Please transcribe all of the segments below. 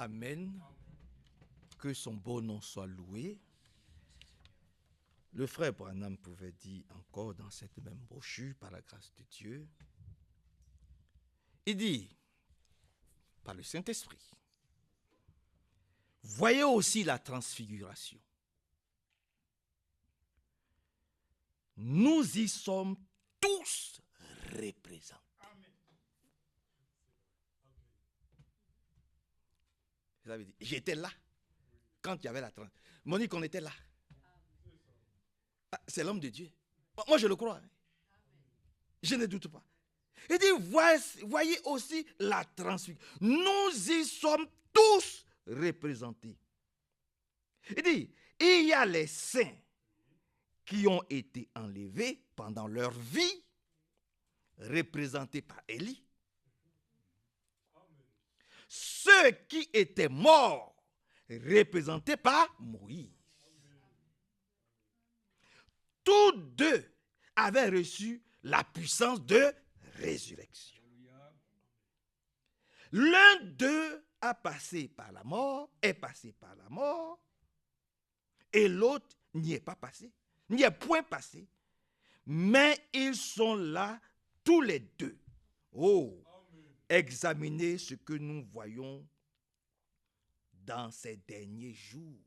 Amen. Que son beau nom soit loué. Le frère Branham pouvait dire encore dans cette même brochure, par la grâce de Dieu, il dit, par le Saint-Esprit, voyez aussi la transfiguration. Nous y sommes tous représentés. Ça veut dire, j'étais là quand il y avait la transfiguration. Monique, on était là. Ah, c'est l'homme de Dieu. Moi, je le crois. Je ne doute pas. Il dit, voyez aussi la transfiguration. Nous y sommes tous représentés. Il dit, il y a les saints qui ont été enlevés pendant leur vie, représentés par Élie. Ceux qui étaient morts, représentés par Moïse. Tous deux avaient reçu la puissance de résurrection. L'un d'eux a passé par la mort, est passé par la mort, et l'autre n'y est pas passé, n'y est point passé. Mais ils sont là tous les deux. Oh, examinez ce que nous voyons dans ces derniers jours.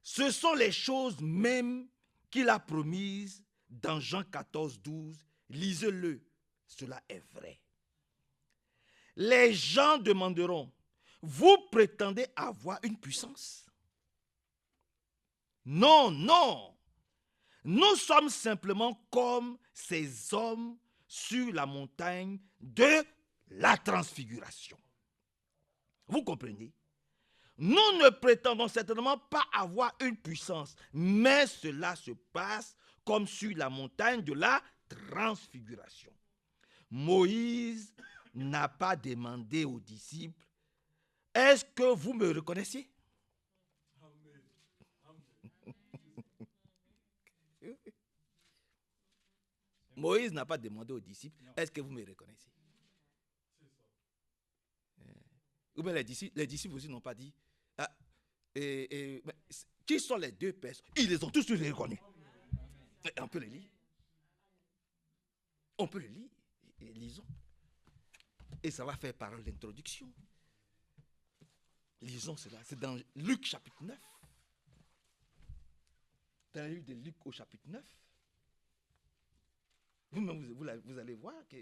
Ce sont les choses mêmes qu'il a promises dans Jean 14, 12. Lisez-le, cela est vrai. Les gens demanderont, vous prétendez avoir une puissance? Non, non. Nous sommes simplement comme ces hommes sur la montagne de la transfiguration. Vous comprenez? Nous ne prétendons certainement pas avoir une puissance, mais cela se passe comme sur la montagne de la transfiguration. Moïse n'a pas demandé aux disciples, est-ce que vous me reconnaissez? Moïse n'a pas demandé aux disciples, est-ce que vous me reconnaissez? Ou bien les disciples aussi n'ont pas dit, qui sont les deux personnes? Ils les ont tous reconnus. On peut les lire. On peut les lire. Lisons. Et ça va faire par l'introduction. Lisons cela. C'est dans Luc chapitre 9. Dans le livre de Luc au chapitre 9. Vous allez voir que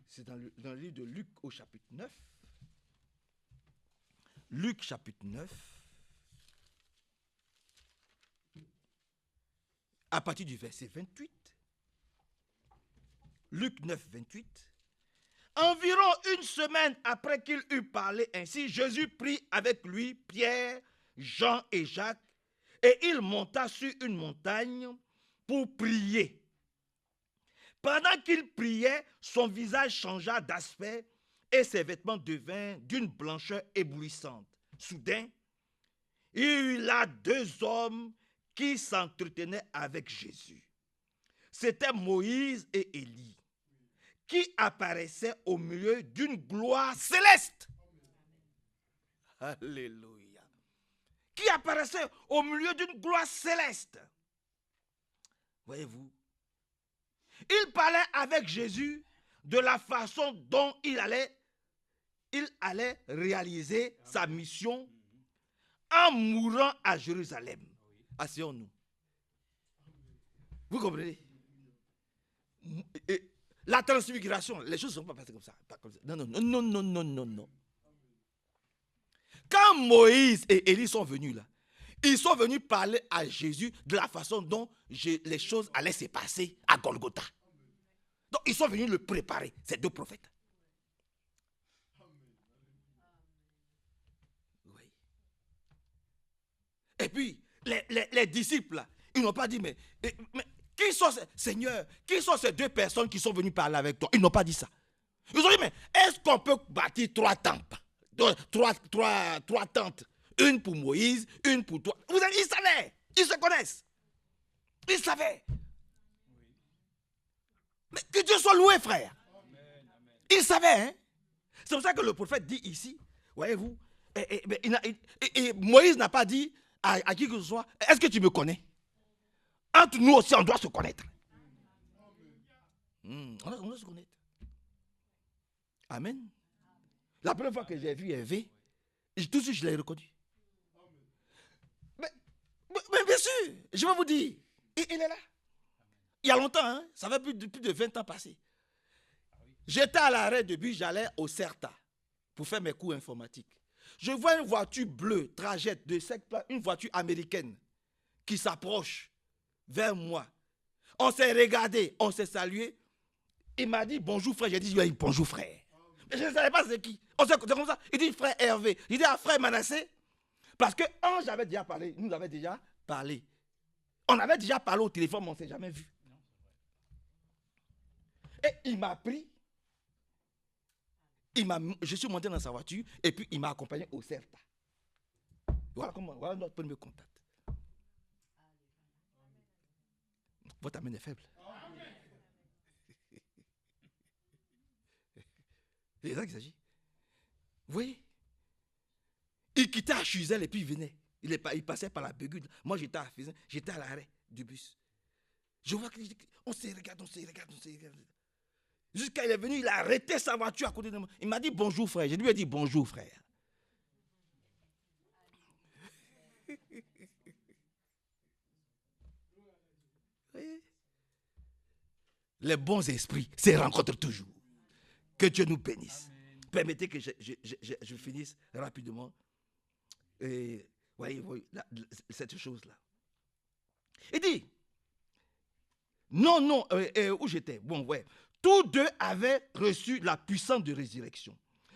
c'est dans le livre de Luc au chapitre 9. Luc chapitre 9. À partir du verset 28. Luc 9, 28. Environ une semaine après qu'il eut parlé ainsi, Jésus prit avec lui Pierre, Jean et Jacques, et il monta sur une montagne pour prier. Pendant qu'il priait, son visage changea d'aspect et ses vêtements devinrent d'une blancheur éblouissante. Soudain, il y a deux hommes qui s'entretenaient avec Jésus. C'était Moïse et Élie, qui apparaissaient au milieu d'une gloire céleste. Alléluia. Qui apparaissait au milieu d'une gloire céleste. Voyez-vous, il parlait avec Jésus de la façon dont il allait réaliser sa mission en mourant à Jérusalem. Asseyons-nous. Vous comprenez? La transfiguration, les choses ne sont pas passées comme ça. Non. Quand Moïse et Élie sont venus là, ils sont venus parler à Jésus de la façon dont les choses allaient se passer à Golgotha. Donc ils sont venus le préparer, ces deux prophètes. Oui. Et puis, les disciples là, ils n'ont pas dit, mais qui sont Seigneur, qui sont ces deux personnes qui sont venues parler avec toi? Ils n'ont pas dit ça. Ils ont dit, mais est-ce qu'on peut bâtir trois tentes? Trois tentes. Une pour Moïse, une pour toi. Ils savaient. Ils se connaissent. Ils savaient. Mais que Dieu soit loué, frère. Il savait, hein. C'est pour ça que le prophète dit ici, voyez-vous, et Moïse n'a pas dit à qui que ce soit, est-ce que tu me connais? Entre nous aussi, on doit se connaître. On doit se connaître. Amen. La première fois que j'ai vu Hervé, tout de suite je l'ai reconnu. Mais bien sûr, je vais vous dire, il est là. Il y a longtemps, hein, ça fait plus de 20 ans passés. J'étais à l'arrêt de bus, j'allais au CERTA pour faire mes cours informatiques. Je vois une voiture bleue, trajette de 5 places, une voiture américaine qui s'approche vers moi. On s'est regardé, on s'est salué. Il m'a dit bonjour frère, j'ai dit bonjour frère. Mais je ne savais pas c'est qui. On s'est comme ça. Il dit frère Hervé. Il dit frère Manassé. Parce que j'avais déjà parlé, nous avons déjà parlé. On avait déjà parlé au téléphone, mais on ne s'est jamais vu. Et il m'a pris. Je suis monté dans sa voiture et puis il m'a accompagné au CERTA. Voilà notre premier contact. Votre amène est faible. C'est ça qu'il s'agit. Vous voyez? Il quittait à Chuzel et puis il venait. Il passait par la Bégude. Moi j'étais à l'arrêt du bus. Je vois qu'on se regarde. Jusqu'à il est venu, il a arrêté sa voiture à côté de moi. Il m'a dit bonjour frère. Je lui ai dit bonjour frère. Les bons esprits se rencontrent toujours. Que Dieu nous bénisse. Amen. Permettez que je finisse rapidement. Et voyez, cette chose-là. Il dit, non, où j'étais? Bon, ouais. Tous deux avaient reçu la puissance de résurrection.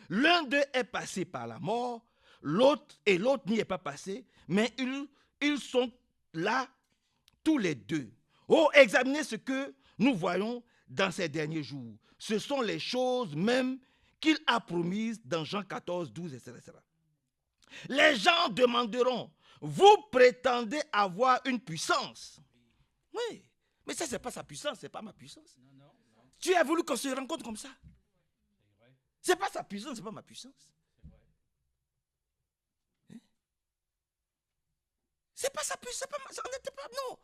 L'un d'eux est passé par la mort, l'autre n'y est pas passé, mais ils sont là tous les deux. Oh, examinez ce que nous voyons dans ces derniers jours. Ce sont les choses même qu'il a promises dans Jean 14, 12, etc. Les gens demanderont, vous prétendez avoir une puissance? Oui, mais ça, ce n'est pas sa puissance, ce n'est pas ma puissance. Non. Tu as voulu qu'on se rencontre comme ça. Ce n'est pas sa puissance, ce n'est pas ma puissance. C'est pas sa puissance, c'est pas ma, on n'était pas, non.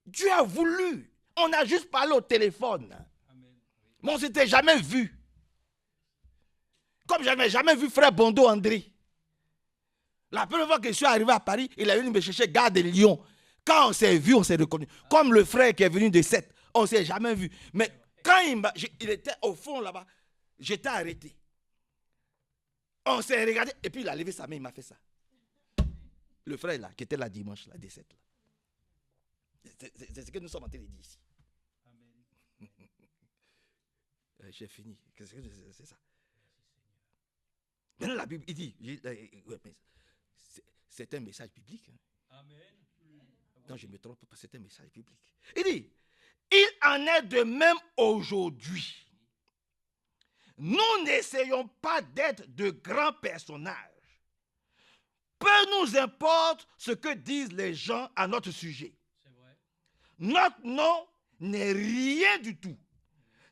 Dieu a voulu. On a juste parlé au téléphone. Amen. Mais on ne s'était jamais vu. Comme je n'avais jamais vu frère Bondo André. La première fois que je suis arrivé à Paris, il est venu me chercher Gare de Lyon. Quand on s'est vu, on s'est reconnu. Comme le frère qui est venu de Sète, on ne s'est jamais vu. Mais quand il était au fond là-bas, j'étais arrêté. On s'est regardé et puis il a levé sa main, il m'a fait ça. Le frère là, qui était là dimanche, là, des 7 là. C'est ce que nous sommes en train de dire ici. Amen. J'ai fini. C'est ça. Maintenant la Bible, il dit, c'est un message biblique. Hein. Amen. Non, je ne me trompe pas, c'est un message biblique. Il dit, il en est de même aujourd'hui. Nous n'essayons pas d'être de grands personnages. Peu nous importe ce que disent les gens à notre sujet. C'est vrai. Notre nom n'est rien du tout.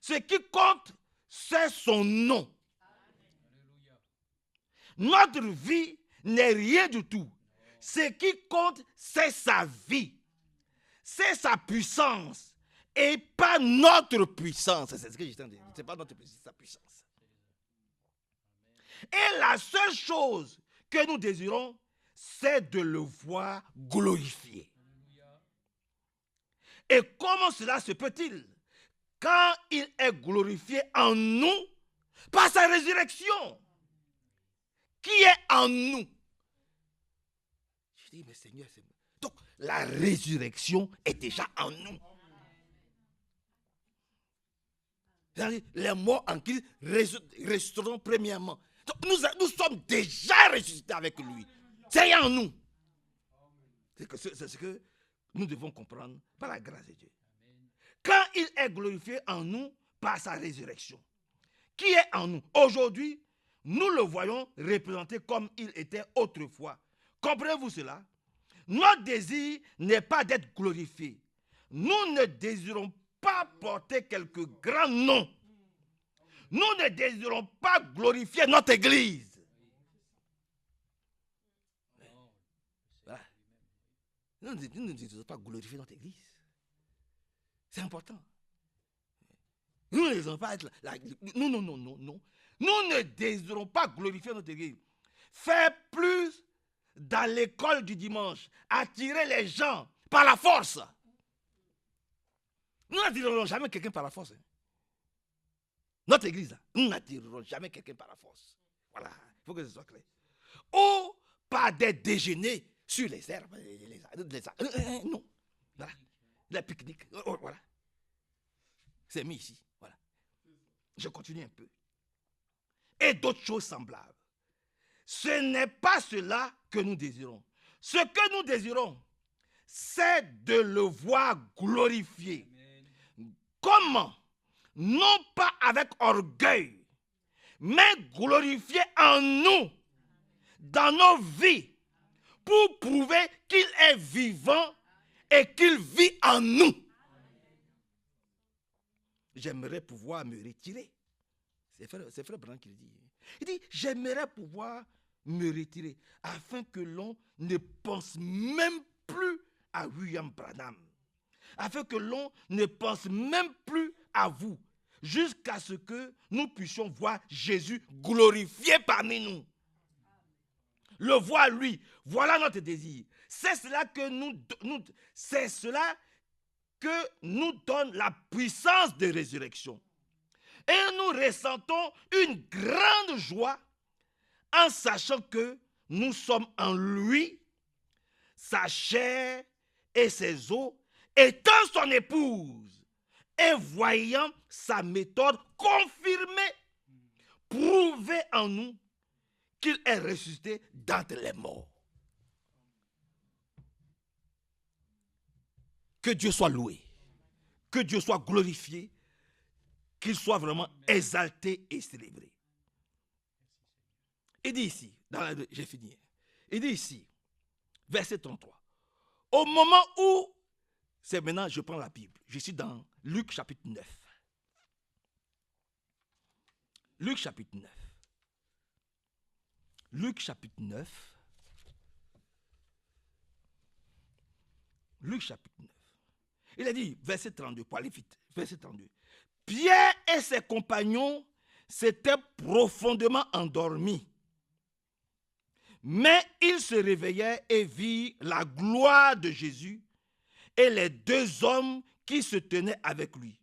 Ce qui compte, c'est son nom. Alléluia. Notre vie n'est rien du tout. Ce qui compte, c'est sa vie. C'est sa puissance. Et pas notre puissance. C'est ce que j'étais en train de dire. Ce n'est pas notre puissance, c'est sa puissance. Et la seule chose que nous désirons, c'est de le voir glorifié. Et comment cela se peut-il? Quand il est glorifié en nous, par sa résurrection, qui est en nous. Je dis, mais Seigneur, c'est... Donc, la résurrection est déjà en nous. Les morts en Christ resteront premièrement. Donc, nous sommes déjà ressuscités avec lui. C'est en nous. C'est ce que nous devons comprendre par la grâce de Dieu. Quand il est glorifié en nous par sa résurrection, qui est en nous? Aujourd'hui, nous le voyons représenté comme il était autrefois. Comprenez-vous cela? Notre désir n'est pas d'être glorifié. Nous ne désirons pas porter quelques grands noms. Nous ne désirons pas glorifier notre Église. Voilà. Nous ne désirons pas glorifier notre Église. C'est important. Nous ne désirons pas être là. Non. Nous ne désirons pas glorifier notre Église. Faire plus dans l'école du dimanche. Attirer les gens par la force. Nous n'attirerons jamais quelqu'un par la force. Notre Église, nous n'attirerons jamais quelqu'un par la force. Voilà, il faut que ce soit clair. Ou par des déjeuners sur les herbes. Non. Voilà. Les pique-niques. Voilà. C'est mis ici. Voilà. Je continue un peu. Et d'autres choses semblables. Ce n'est pas cela que nous désirons. Ce que nous désirons, c'est de le voir glorifié. Comment? Non pas avec orgueil, mais glorifié en nous, dans nos vies, pour prouver qu'il est vivant et qu'il vit en nous. J'aimerais pouvoir me retirer. C'est frère Branham qui le dit. Il dit, j'aimerais pouvoir me retirer afin que l'on ne pense même plus à William Branham. Afin que l'on ne pense même plus à vous. Jusqu'à ce que nous puissions voir Jésus glorifié parmi nous. Le voir lui. Voilà notre désir. C'est cela que nous donne la puissance de résurrection. Et nous ressentons une grande joie en sachant que nous sommes en lui, sa chair et ses os, étant son épouse, et voyant sa méthode confirmée, prouvée en nous qu'il est ressuscité d'entre les morts. Que Dieu soit loué, que Dieu soit glorifié, qu'il soit vraiment exalté et célébré. Il dit ici, j'ai fini, il dit ici, verset 33, au moment où, c'est maintenant, je prends la Bible, je suis dans Luc chapitre 9. Luc chapitre 9. Luc chapitre 9. Luc chapitre 9. Il a dit, verset 32, pour aller vite, verset 32. Pierre et ses compagnons s'étaient profondément endormis. Mais ils se réveillèrent et virent la gloire de Jésus et les deux hommes qui se tenaient avec lui.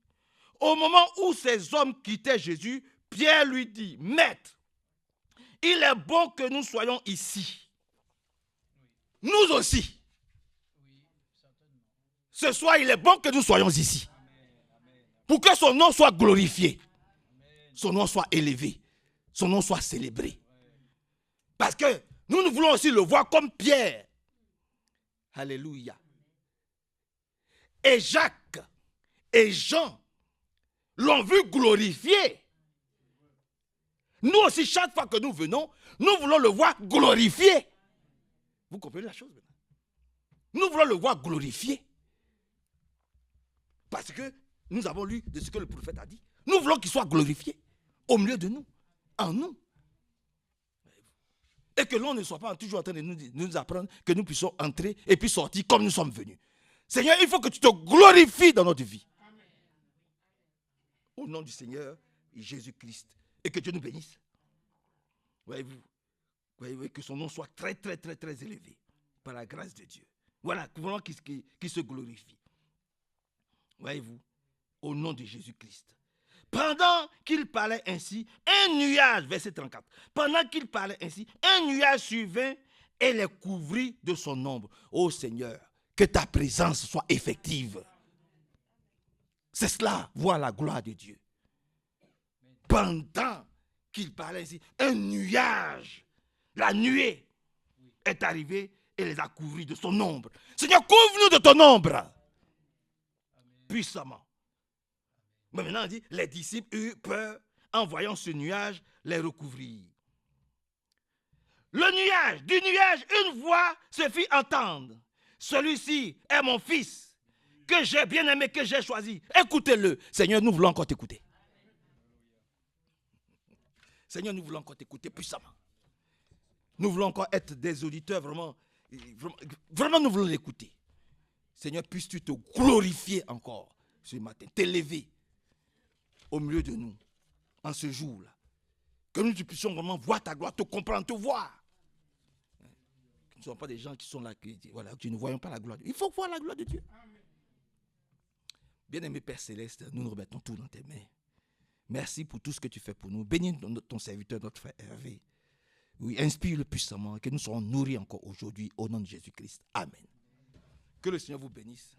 Au moment où ces hommes quittaient Jésus, Pierre lui dit, Maître, il est bon que nous soyons ici. Nous aussi. Ce soir, il est bon que nous soyons ici. Pour que son nom soit glorifié. Son nom soit élevé. Son nom soit célébré. Parce que nous voulons aussi le voir comme Pierre. Alléluia. Et Jacques et Jean l'ont vu glorifié. Nous aussi, chaque fois que nous venons, nous voulons le voir glorifié. Vous comprenez la chose maintenant? Nous voulons le voir glorifié. Parce que nous avons lu de ce que le prophète a dit. Nous voulons qu'il soit glorifié au milieu de nous, en nous. Et que l'on ne soit pas toujours en train de nous apprendre que nous puissions entrer et puis sortir comme nous sommes venus. Seigneur, il faut que tu te glorifies dans notre vie. Amen. Au nom du Seigneur Jésus-Christ. Et que Dieu nous bénisse. Voyez-vous, que son nom soit très, très, très, très élevé. Par la grâce de Dieu. Voilà, vraiment qu'il se glorifie. Voyez-vous, au nom de Jésus-Christ. Pendant qu'il parlait ainsi, un nuage, verset 34, pendant qu'il parlait ainsi, un nuage survint et les couvrit de son ombre. Ô Seigneur, que ta présence soit effective. C'est cela, voir la gloire de Dieu. Pendant qu'il parlait ainsi, un nuage, la nuée, est arrivé et les a couvris de son ombre. Seigneur, couvre-nous de ton ombre. Puissamment. Mais maintenant, on dit, les disciples eurent peur en voyant ce nuage les recouvrir. Le nuage, du nuage, une voix se fit entendre. Celui-ci est mon fils, que j'ai bien aimé, que j'ai choisi. Écoutez-le. Seigneur, nous voulons encore t'écouter. Seigneur, nous voulons encore t'écouter puissamment. Nous voulons encore être des auditeurs vraiment, vraiment nous voulons l'écouter. Seigneur, puisses-tu te glorifier encore ce matin, t'élever au milieu de nous, en ce jour-là. Que nous puissions vraiment voir ta gloire, te comprendre, te voir. Que nous ne soyons pas des gens qui sont là, voilà, que nous ne voyons pas la gloire de Dieu. Il faut voir la gloire de Dieu. Bien-aimé Père Céleste, nous nous remettons tout dans tes mains. Merci pour tout ce que tu fais pour nous. Bénis ton serviteur, notre frère Hervé. Oui, inspire-le puissamment, que nous soyons nourris encore aujourd'hui au nom de Jésus-Christ. Amen. Que le Seigneur vous bénisse.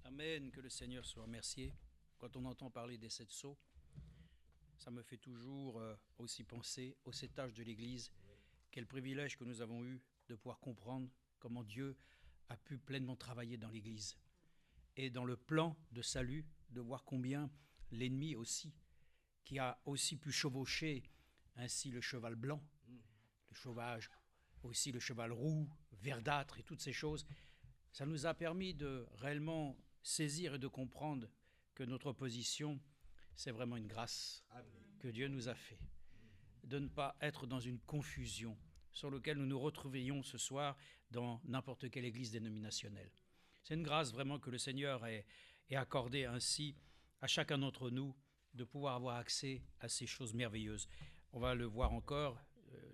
Amen, que le Seigneur soit remercié. Quand on entend parler des 7 sceaux, ça me fait toujours aussi penser aux 7 âges de l'Église. Quel privilège que nous avons eu de pouvoir comprendre comment Dieu a pu pleinement travailler dans l'Église. Et dans le plan de salut, de voir combien l'ennemi aussi, qui a aussi pu chevaucher ainsi le cheval blanc, le cheval, aussi le cheval roux, verdâtre et toutes ces choses, ça nous a permis de réellement saisir et de comprendre que notre position, c'est vraiment une grâce que Dieu nous a fait. De ne pas être dans une confusion sur laquelle nous nous retrouvions ce soir dans n'importe quelle église dénominationnelle. C'est une grâce vraiment que le Seigneur ait accordée ainsi à chacun d'entre nous de pouvoir avoir accès à ces choses merveilleuses. On va le voir encore,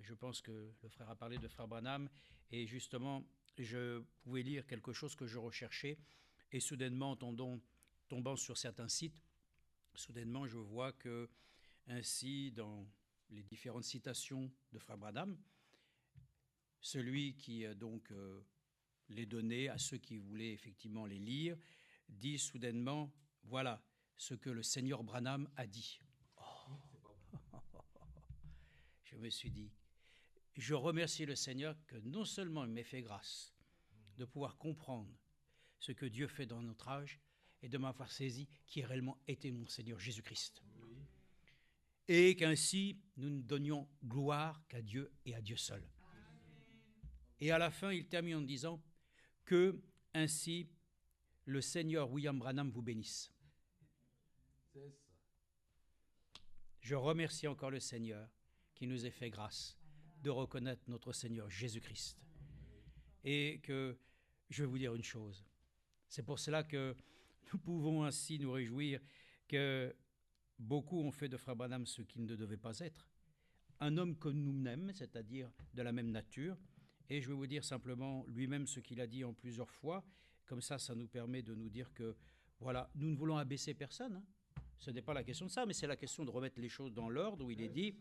je pense que le frère a parlé de frère Branham, et justement, je pouvais lire quelque chose que je recherchais, et soudainement, tombant sur certains sites, soudainement, je vois que, ainsi, dans les différentes citations de frère Branham, celui qui donc les donnait à ceux qui voulaient effectivement les lire, dit soudainement, voilà ce que le Seigneur Branham a dit. Oh. Je me suis dit, je remercie le Seigneur que non seulement il m'ait fait grâce de pouvoir comprendre ce que Dieu fait dans notre âge et de m'avoir saisi qui a réellement été mon Seigneur Jésus-Christ. Oui. Et qu'ainsi nous ne donnions gloire qu'à Dieu et à Dieu seul. Et à la fin, il termine en disant que ainsi le Seigneur William Branham vous bénisse. Je remercie encore le Seigneur qui nous ait fait grâce de reconnaître notre Seigneur Jésus-Christ. Et que je vais vous dire une chose, c'est pour cela que nous pouvons ainsi nous réjouir que beaucoup ont fait de frère Branham ce qu'il ne devait pas être. Un homme que nous-mêmes, c'est-à-dire de la même nature, et je vais vous dire simplement lui-même ce qu'il a dit en plusieurs fois, comme ça nous permet de nous dire que, voilà, nous ne voulons abaisser personne, hein. Ce n'est pas la question de ça, mais c'est la question de remettre les choses dans l'ordre où il est dit,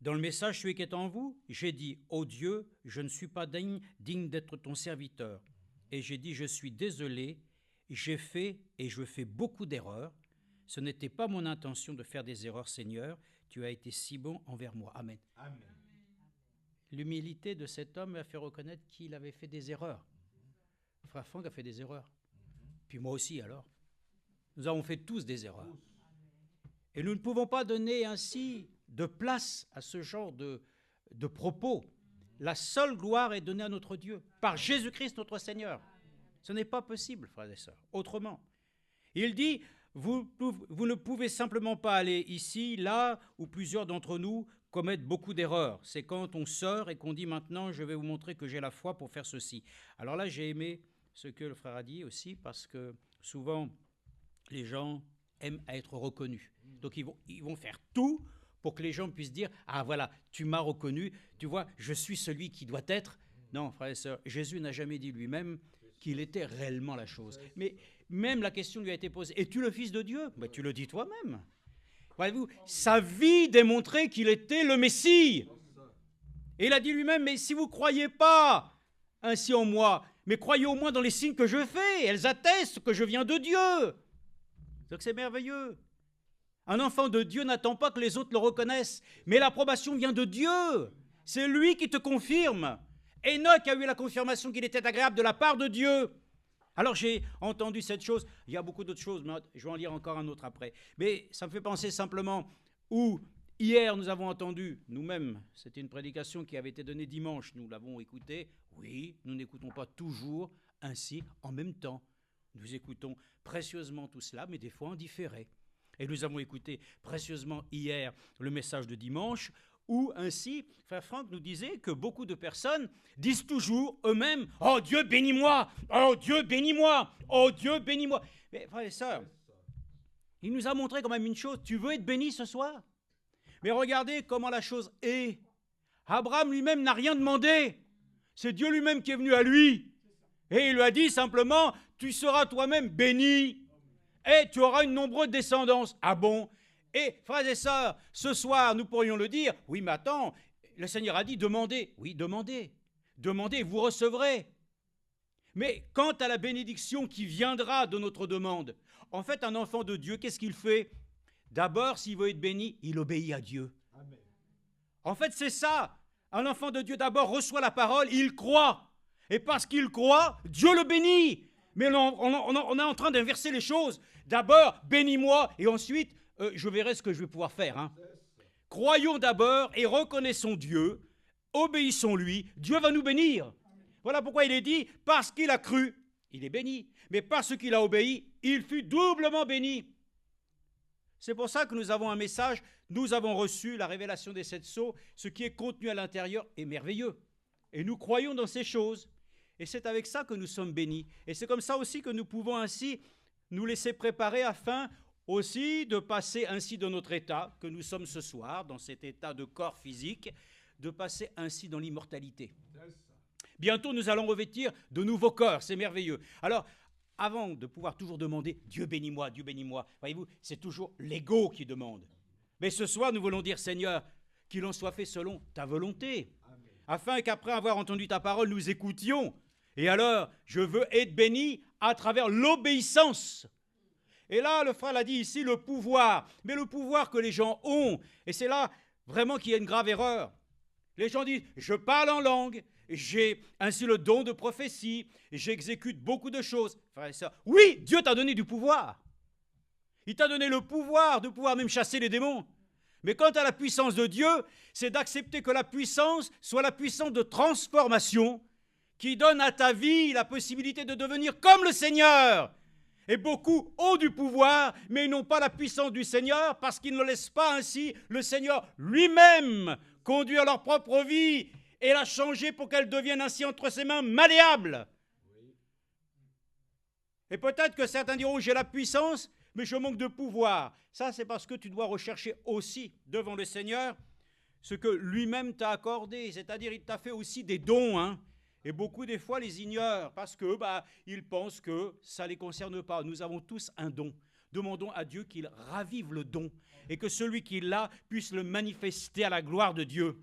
dans le message, celui qui est en vous, j'ai dit, ô Dieu, je ne suis pas digne d'être ton serviteur. Et j'ai dit, je suis désolé, j'ai fait et je fais beaucoup d'erreurs. Ce n'était pas mon intention de faire des erreurs, Seigneur. Tu as été si bon envers moi. Amen. Amen. L'humilité de cet homme a fait reconnaître qu'il avait fait des erreurs. Frère Franck a fait des erreurs. Puis moi aussi, alors. Nous avons fait tous des erreurs. Et nous ne pouvons pas donner ainsi de place à ce genre de propos. La seule gloire est donnée à notre Dieu, par Jésus-Christ notre Seigneur. Ce n'est pas possible, frères et sœurs, autrement. Il dit, vous ne pouvez simplement pas aller ici, là, où plusieurs d'entre nous commettent beaucoup d'erreurs. C'est quand on sort et qu'on dit maintenant, je vais vous montrer que j'ai la foi pour faire ceci. Alors là, j'ai aimé ce que le frère a dit aussi, parce que souvent, les gens aiment à être reconnus. Donc ils vont faire tout pour que les gens puissent dire « Ah voilà, tu m'as reconnu, tu vois, je suis celui qui doit être. » Non, frères et sœurs, Jésus n'a jamais dit lui-même qu'il était réellement la chose. Mais même la question lui a été posée « Es-tu le Fils de Dieu ?» Ben, tu le dis toi-même. Voyez-vous, sa vie démontrait qu'il était le Messie. Et il a dit lui-même « Mais si vous ne croyez pas ainsi en moi, mais croyez au moins dans les signes que je fais, elles attestent que je viens de Dieu. » Donc c'est merveilleux. Un enfant de Dieu n'attend pas que les autres le reconnaissent, mais l'approbation vient de Dieu. C'est lui qui te confirme. Enoch a eu la confirmation qu'il était agréable de la part de Dieu. Alors j'ai entendu cette chose, il y a beaucoup d'autres choses, mais je vais en lire encore un autre après. Mais ça me fait penser simplement où Hier, nous avons entendu, nous-mêmes, c'était une prédication qui avait été donnée dimanche, nous l'avons écoutée. Oui, nous n'écoutons pas toujours ainsi en même temps. Nous écoutons précieusement tout cela, mais des fois en différé. Et nous avons écouté précieusement hier le message de dimanche, où ainsi, Frère Franck nous disait que beaucoup de personnes disent toujours eux-mêmes « Oh Dieu, bénis-moi! Oh Dieu, bénis-moi! Oh Dieu, bénis-moi » Mais frères et sœurs, il nous a montré quand même une chose. Tu veux être béni ce soir? Mais regardez comment la chose est. Abraham lui-même n'a rien demandé. C'est Dieu lui-même qui est venu à lui. Et il lui a dit simplement, tu seras toi-même béni et tu auras une nombreuse descendance. Ah bon? Et frères et sœurs, ce soir, nous pourrions le dire, oui mais attends, le Seigneur a dit demandez. Oui, demandez. Demandez, vous recevrez. Mais quant à la bénédiction qui viendra de notre demande, en fait, un enfant de Dieu, qu'est-ce qu'il fait? D'abord, s'il veut être béni, il obéit à Dieu. Amen. En fait, c'est ça. Un enfant de Dieu, d'abord, reçoit la parole, il croit. Et parce qu'il croit, Dieu le bénit. Mais on est en train d'inverser les choses. D'abord, bénis-moi, et ensuite, je verrai ce que je vais pouvoir faire. Hein. Croyons d'abord et reconnaissons Dieu, obéissons-lui, Dieu va nous bénir. Voilà pourquoi il est dit, parce qu'il a cru, il est béni. Mais parce qu'il a obéi, il fut doublement béni. C'est pour ça que nous avons un message, nous avons reçu la révélation des 7 sceaux, ce qui est contenu à l'intérieur est merveilleux. Et nous croyons dans ces choses. Et c'est avec ça que nous sommes bénis. Et c'est comme ça aussi que nous pouvons ainsi nous laisser préparer afin aussi de passer ainsi dans notre état, que nous sommes ce soir, dans cet état de corps physique, de passer ainsi dans l'immortalité. Bientôt, nous allons revêtir de nouveaux corps, c'est merveilleux. Alors, avant de pouvoir toujours demander « Dieu bénis-moi, voyez-vous, c'est toujours l'ego qui demande. Mais ce soir, nous voulons dire « Seigneur, qu'il en soit fait selon ta volonté. » Afin qu'après avoir entendu ta parole, nous écoutions. Et alors, je veux être béni à travers l'obéissance. Et là, le frère l'a dit ici, le pouvoir. Mais le pouvoir que les gens ont, et c'est là vraiment qu'il y a une grave erreur. Les gens disent « Je parle en langue. » J'ai ainsi le don de prophétie, j'exécute beaucoup de choses. Frères et sœurs, oui, Dieu t'a donné du pouvoir. Il t'a donné le pouvoir de pouvoir même chasser les démons. Mais quant à la puissance de Dieu, c'est d'accepter que la puissance soit la puissance de transformation qui donne à ta vie la possibilité de devenir comme le Seigneur. Et beaucoup ont du pouvoir, mais ils n'ont pas la puissance du Seigneur parce qu'ils ne laissent pas ainsi le Seigneur lui-même conduire leur propre vie et la changer pour qu'elle devienne ainsi entre ses mains malléable. Et peut-être que certains diront, j'ai la puissance, mais je manque de pouvoir. Ça, c'est parce que tu dois rechercher aussi devant le Seigneur ce que lui-même t'a accordé. C'est-à-dire, il t'a fait aussi des dons. Hein. Et beaucoup, des fois, les ignorent parce que ils pensent que ça ne les concerne pas. Nous avons tous un don. Demandons à Dieu qu'il ravive le don et que celui qui l'a puisse le manifester à la gloire de Dieu.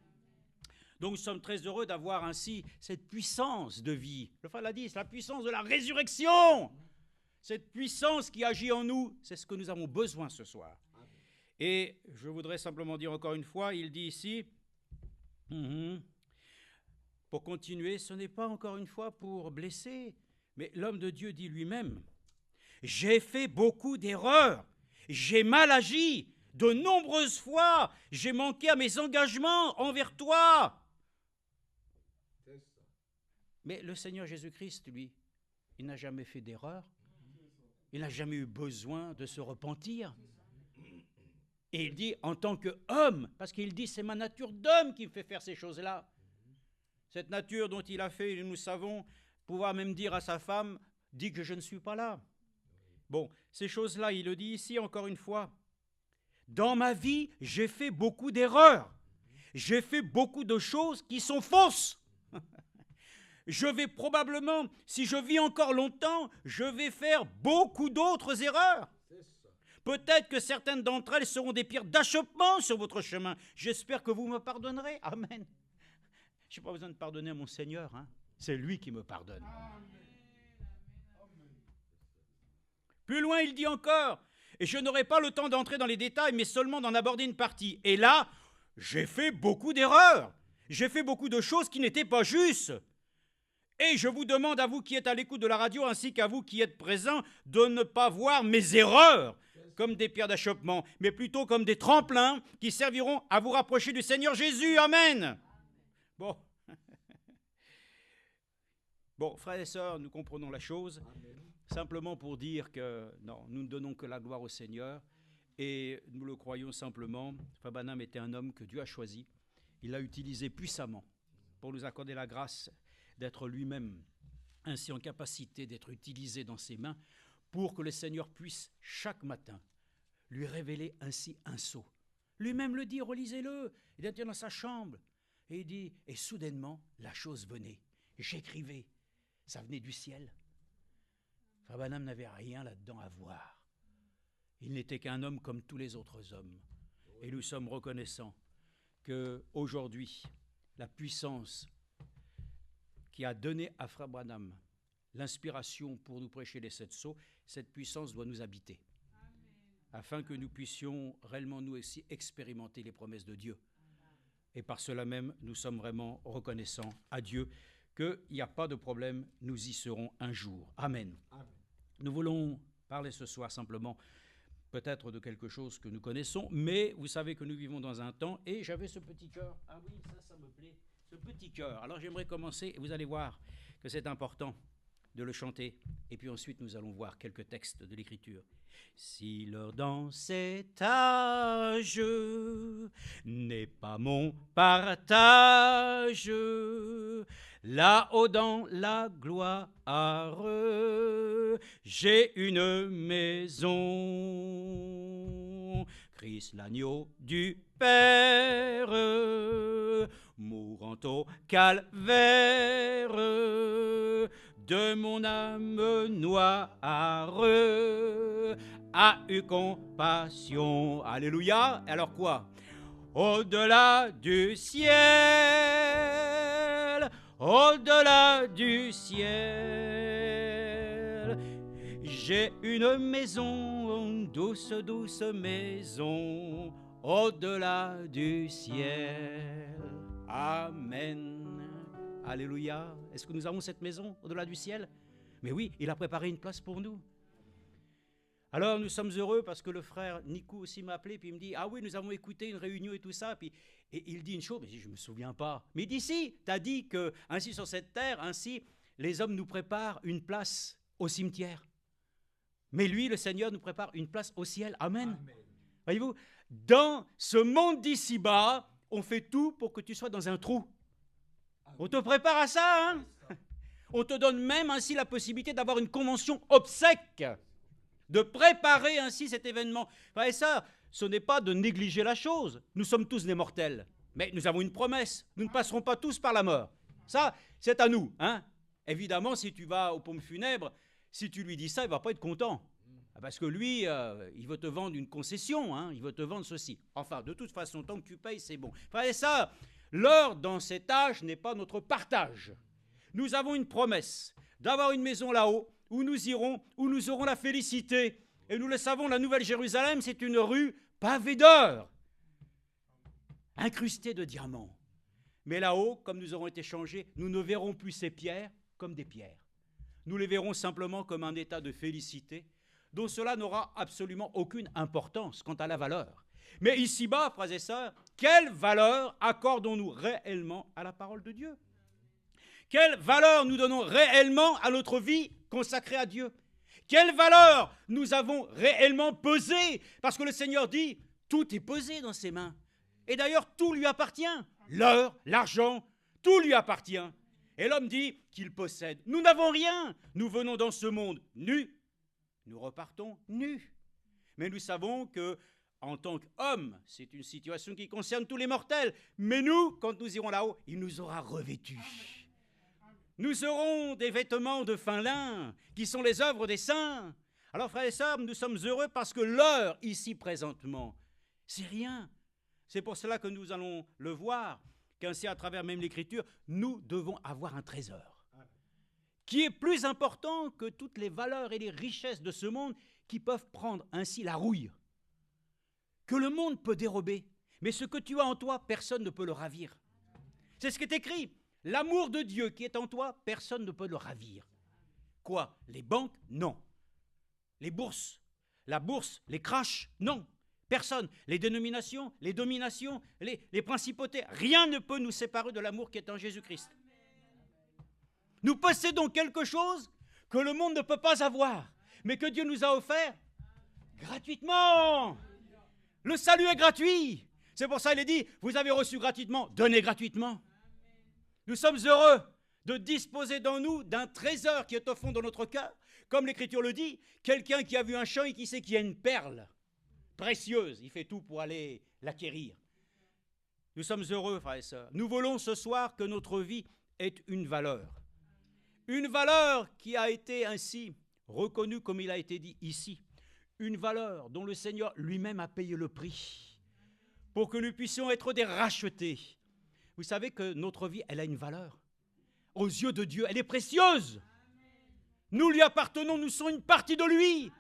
Donc nous sommes très heureux d'avoir ainsi cette puissance de vie. Le frère l'a dit, c'est la puissance de la résurrection. Cette puissance qui agit en nous, c'est ce que nous avons besoin ce soir. Et je voudrais simplement dire encore une fois, il dit ici, pour continuer, ce n'est pas encore une fois pour blesser, mais l'homme de Dieu dit lui-même, j'ai fait beaucoup d'erreurs, j'ai mal agi, de nombreuses fois, j'ai manqué à mes engagements envers toi. Mais le Seigneur Jésus-Christ, lui, il n'a jamais fait d'erreur. Il n'a jamais eu besoin de se repentir. Et il dit, en tant qu'homme, parce qu'il dit, c'est ma nature d'homme qui me fait faire ces choses-là. Cette nature dont il a fait, nous savons, pouvoir même dire à sa femme, dis que je ne suis pas là. Bon, ces choses-là, il le dit ici encore une fois. Dans ma vie, j'ai fait beaucoup d'erreurs. J'ai fait beaucoup de choses qui sont fausses. Je vais probablement, si je vis encore longtemps, je vais faire beaucoup d'autres erreurs. Peut-être que certaines d'entre elles seront des pierres d'achoppement sur votre chemin. J'espère que vous me pardonnerez. Amen. Je n'ai pas besoin de pardonner à mon Seigneur. Hein. C'est lui qui me pardonne. Plus loin, il dit encore, et je n'aurai pas le temps d'entrer dans les détails, mais seulement d'en aborder une partie. Et là, j'ai fait beaucoup d'erreurs. J'ai fait beaucoup de choses qui n'étaient pas justes. Et je vous demande à vous qui êtes à l'écoute de la radio, ainsi qu'à vous qui êtes présents, de ne pas voir mes erreurs comme des pierres d'achoppement, mais plutôt comme des tremplins qui serviront à vous rapprocher du Seigneur Jésus. Amen. Bon. Bon, frères et sœurs, nous comprenons la chose. Simplement pour dire que non, nous ne donnons que la gloire au Seigneur et nous le croyons simplement. Frère Branham était un homme que Dieu a choisi. Il l'a utilisé puissamment pour nous accorder la grâce d'être lui-même ainsi en capacité d'être utilisé dans ses mains pour que le Seigneur puisse chaque matin lui révéler ainsi un sceau. Lui-même le dit, relisez-le. Il était dans sa chambre et il dit, et soudainement, la chose venait. J'écrivais, ça venait du ciel. Frère Branham n'avait rien là-dedans à voir. Il n'était qu'un homme comme tous les autres hommes. Et nous sommes reconnaissants qu'aujourd'hui, la puissance qui a donné à Frère Branham l'inspiration pour nous prêcher les 7 sceaux, cette puissance doit nous habiter. Afin que nous puissions réellement nous aussi expérimenter les promesses de Dieu. Et par cela même, nous sommes vraiment reconnaissants à Dieu qu'il n'y a pas de problème, nous y serons un jour. Amen. Amen. Nous voulons parler ce soir simplement peut-être de quelque chose que nous connaissons, mais vous savez que nous vivons dans un temps, et j'avais ce petit cœur, ah oui, ça me plaît, ce petit cœur. Alors j'aimerais commencer, et vous allez voir que c'est important de le chanter, et puis ensuite nous allons voir quelques textes de l'Écriture. Si l'heure dans cet âge n'est pas mon partage, là-haut dans la gloire, j'ai une maison. Christ l'agneau du Père, mourant au calvaire, de mon âme noire, a eu compassion. Alléluia. Alors quoi? Au-delà du ciel, au-delà du ciel, j'ai une maison, douce, douce maison, au-delà du ciel. Amen. Alléluia. Est-ce que nous avons cette maison au-delà du ciel? Mais oui, il a préparé une place pour nous. Alors nous sommes heureux parce que le frère Nico aussi m'a appelé, puis il me dit, ah oui, nous avons écouté une réunion et tout ça, et il dit une chose, mais je ne me souviens pas. Mais il dit, si, tu as dit que ainsi sur cette terre, ainsi les hommes nous préparent une place au cimetière. Mais lui, le Seigneur, nous prépare une place au ciel. Amen. Amen. Voyez-vous, dans ce monde d'ici-bas, on fait tout pour que tu sois dans un trou. Amen. On te prépare à ça, hein? On te donne même ainsi la possibilité d'avoir une convention obsèque, de préparer ainsi cet événement. Et ça, ce n'est pas de négliger la chose. Nous sommes tous des mortels, mais nous avons une promesse. Nous ne passerons pas tous par la mort. Ça, c'est à nous, hein? Évidemment, si tu vas aux pompes funèbres, si tu lui dis ça, il ne va pas être content. Parce que lui, il veut te vendre une concession, hein? Il veut te vendre ceci. Enfin, de toute façon, tant que tu payes, c'est bon. Et ça, l'or dans cet âge n'est pas notre partage. Nous avons une promesse d'avoir une maison là-haut, où nous irons, où nous aurons la félicité. Et nous le savons, la Nouvelle Jérusalem, c'est une rue pavée d'or, incrustée de diamants. Mais là-haut, comme nous aurons été changés, nous ne verrons plus ces pierres comme des pierres. Nous les verrons simplement comme un état de félicité, dont cela n'aura absolument aucune importance quant à la valeur. Mais ici-bas, frères et sœurs, quelle valeur accordons-nous réellement à la parole de Dieu? Quelle valeur nous donnons réellement à notre vie consacrée à Dieu? Quelle valeur nous avons réellement pesé? Parce que le Seigneur dit, tout est pesé dans ses mains. Et d'ailleurs, tout lui appartient. L'or, l'argent, tout lui appartient. Et l'homme dit qu'il possède. Nous n'avons rien. Nous venons dans ce monde nus. Nous repartons nus. Mais nous savons que, en tant qu'hommes, c'est une situation qui concerne tous les mortels. Mais nous, quand nous irons là-haut, il nous aura revêtus. Nous aurons des vêtements de fin lin, qui sont les œuvres des saints. Alors, frères et sœurs, nous sommes heureux parce que l'heure, ici, présentement, c'est rien. C'est pour cela que nous allons le voir, qu'ainsi, à travers même l'Écriture, nous devons avoir un trésor qui est plus important que toutes les valeurs et les richesses de ce monde qui peuvent prendre ainsi la rouille, que le monde peut dérober. Mais ce que tu as en toi, personne ne peut le ravir. C'est ce qui est écrit. L'amour de Dieu qui est en toi, personne ne peut le ravir. Quoi? Les banques? Non. Les bourses? La bourse? Les crashs? Non. Personne. Les dénominations? Les dominations? Les principautés? Rien ne peut nous séparer de l'amour qui est en Jésus-Christ. Nous possédons quelque chose que le monde ne peut pas avoir, mais que Dieu nous a offert gratuitement. Le salut est gratuit. C'est pour ça qu'il est dit, vous avez reçu gratuitement, donnez gratuitement. Nous sommes heureux de disposer dans nous d'un trésor qui est au fond de notre cœur. Comme l'Écriture le dit, quelqu'un qui a vu un champ et qui sait qu'il y a une perle précieuse, il fait tout pour aller l'acquérir. Nous sommes heureux, frères et sœurs. Nous voulons ce soir que notre vie ait une valeur. Une valeur qui a été ainsi reconnue comme il a été dit ici. Une valeur dont le Seigneur lui-même a payé le prix pour que nous puissions être des rachetés. Vous savez que notre vie, elle a une valeur. Aux yeux de Dieu, elle est précieuse. Nous lui appartenons, nous sommes une partie de lui.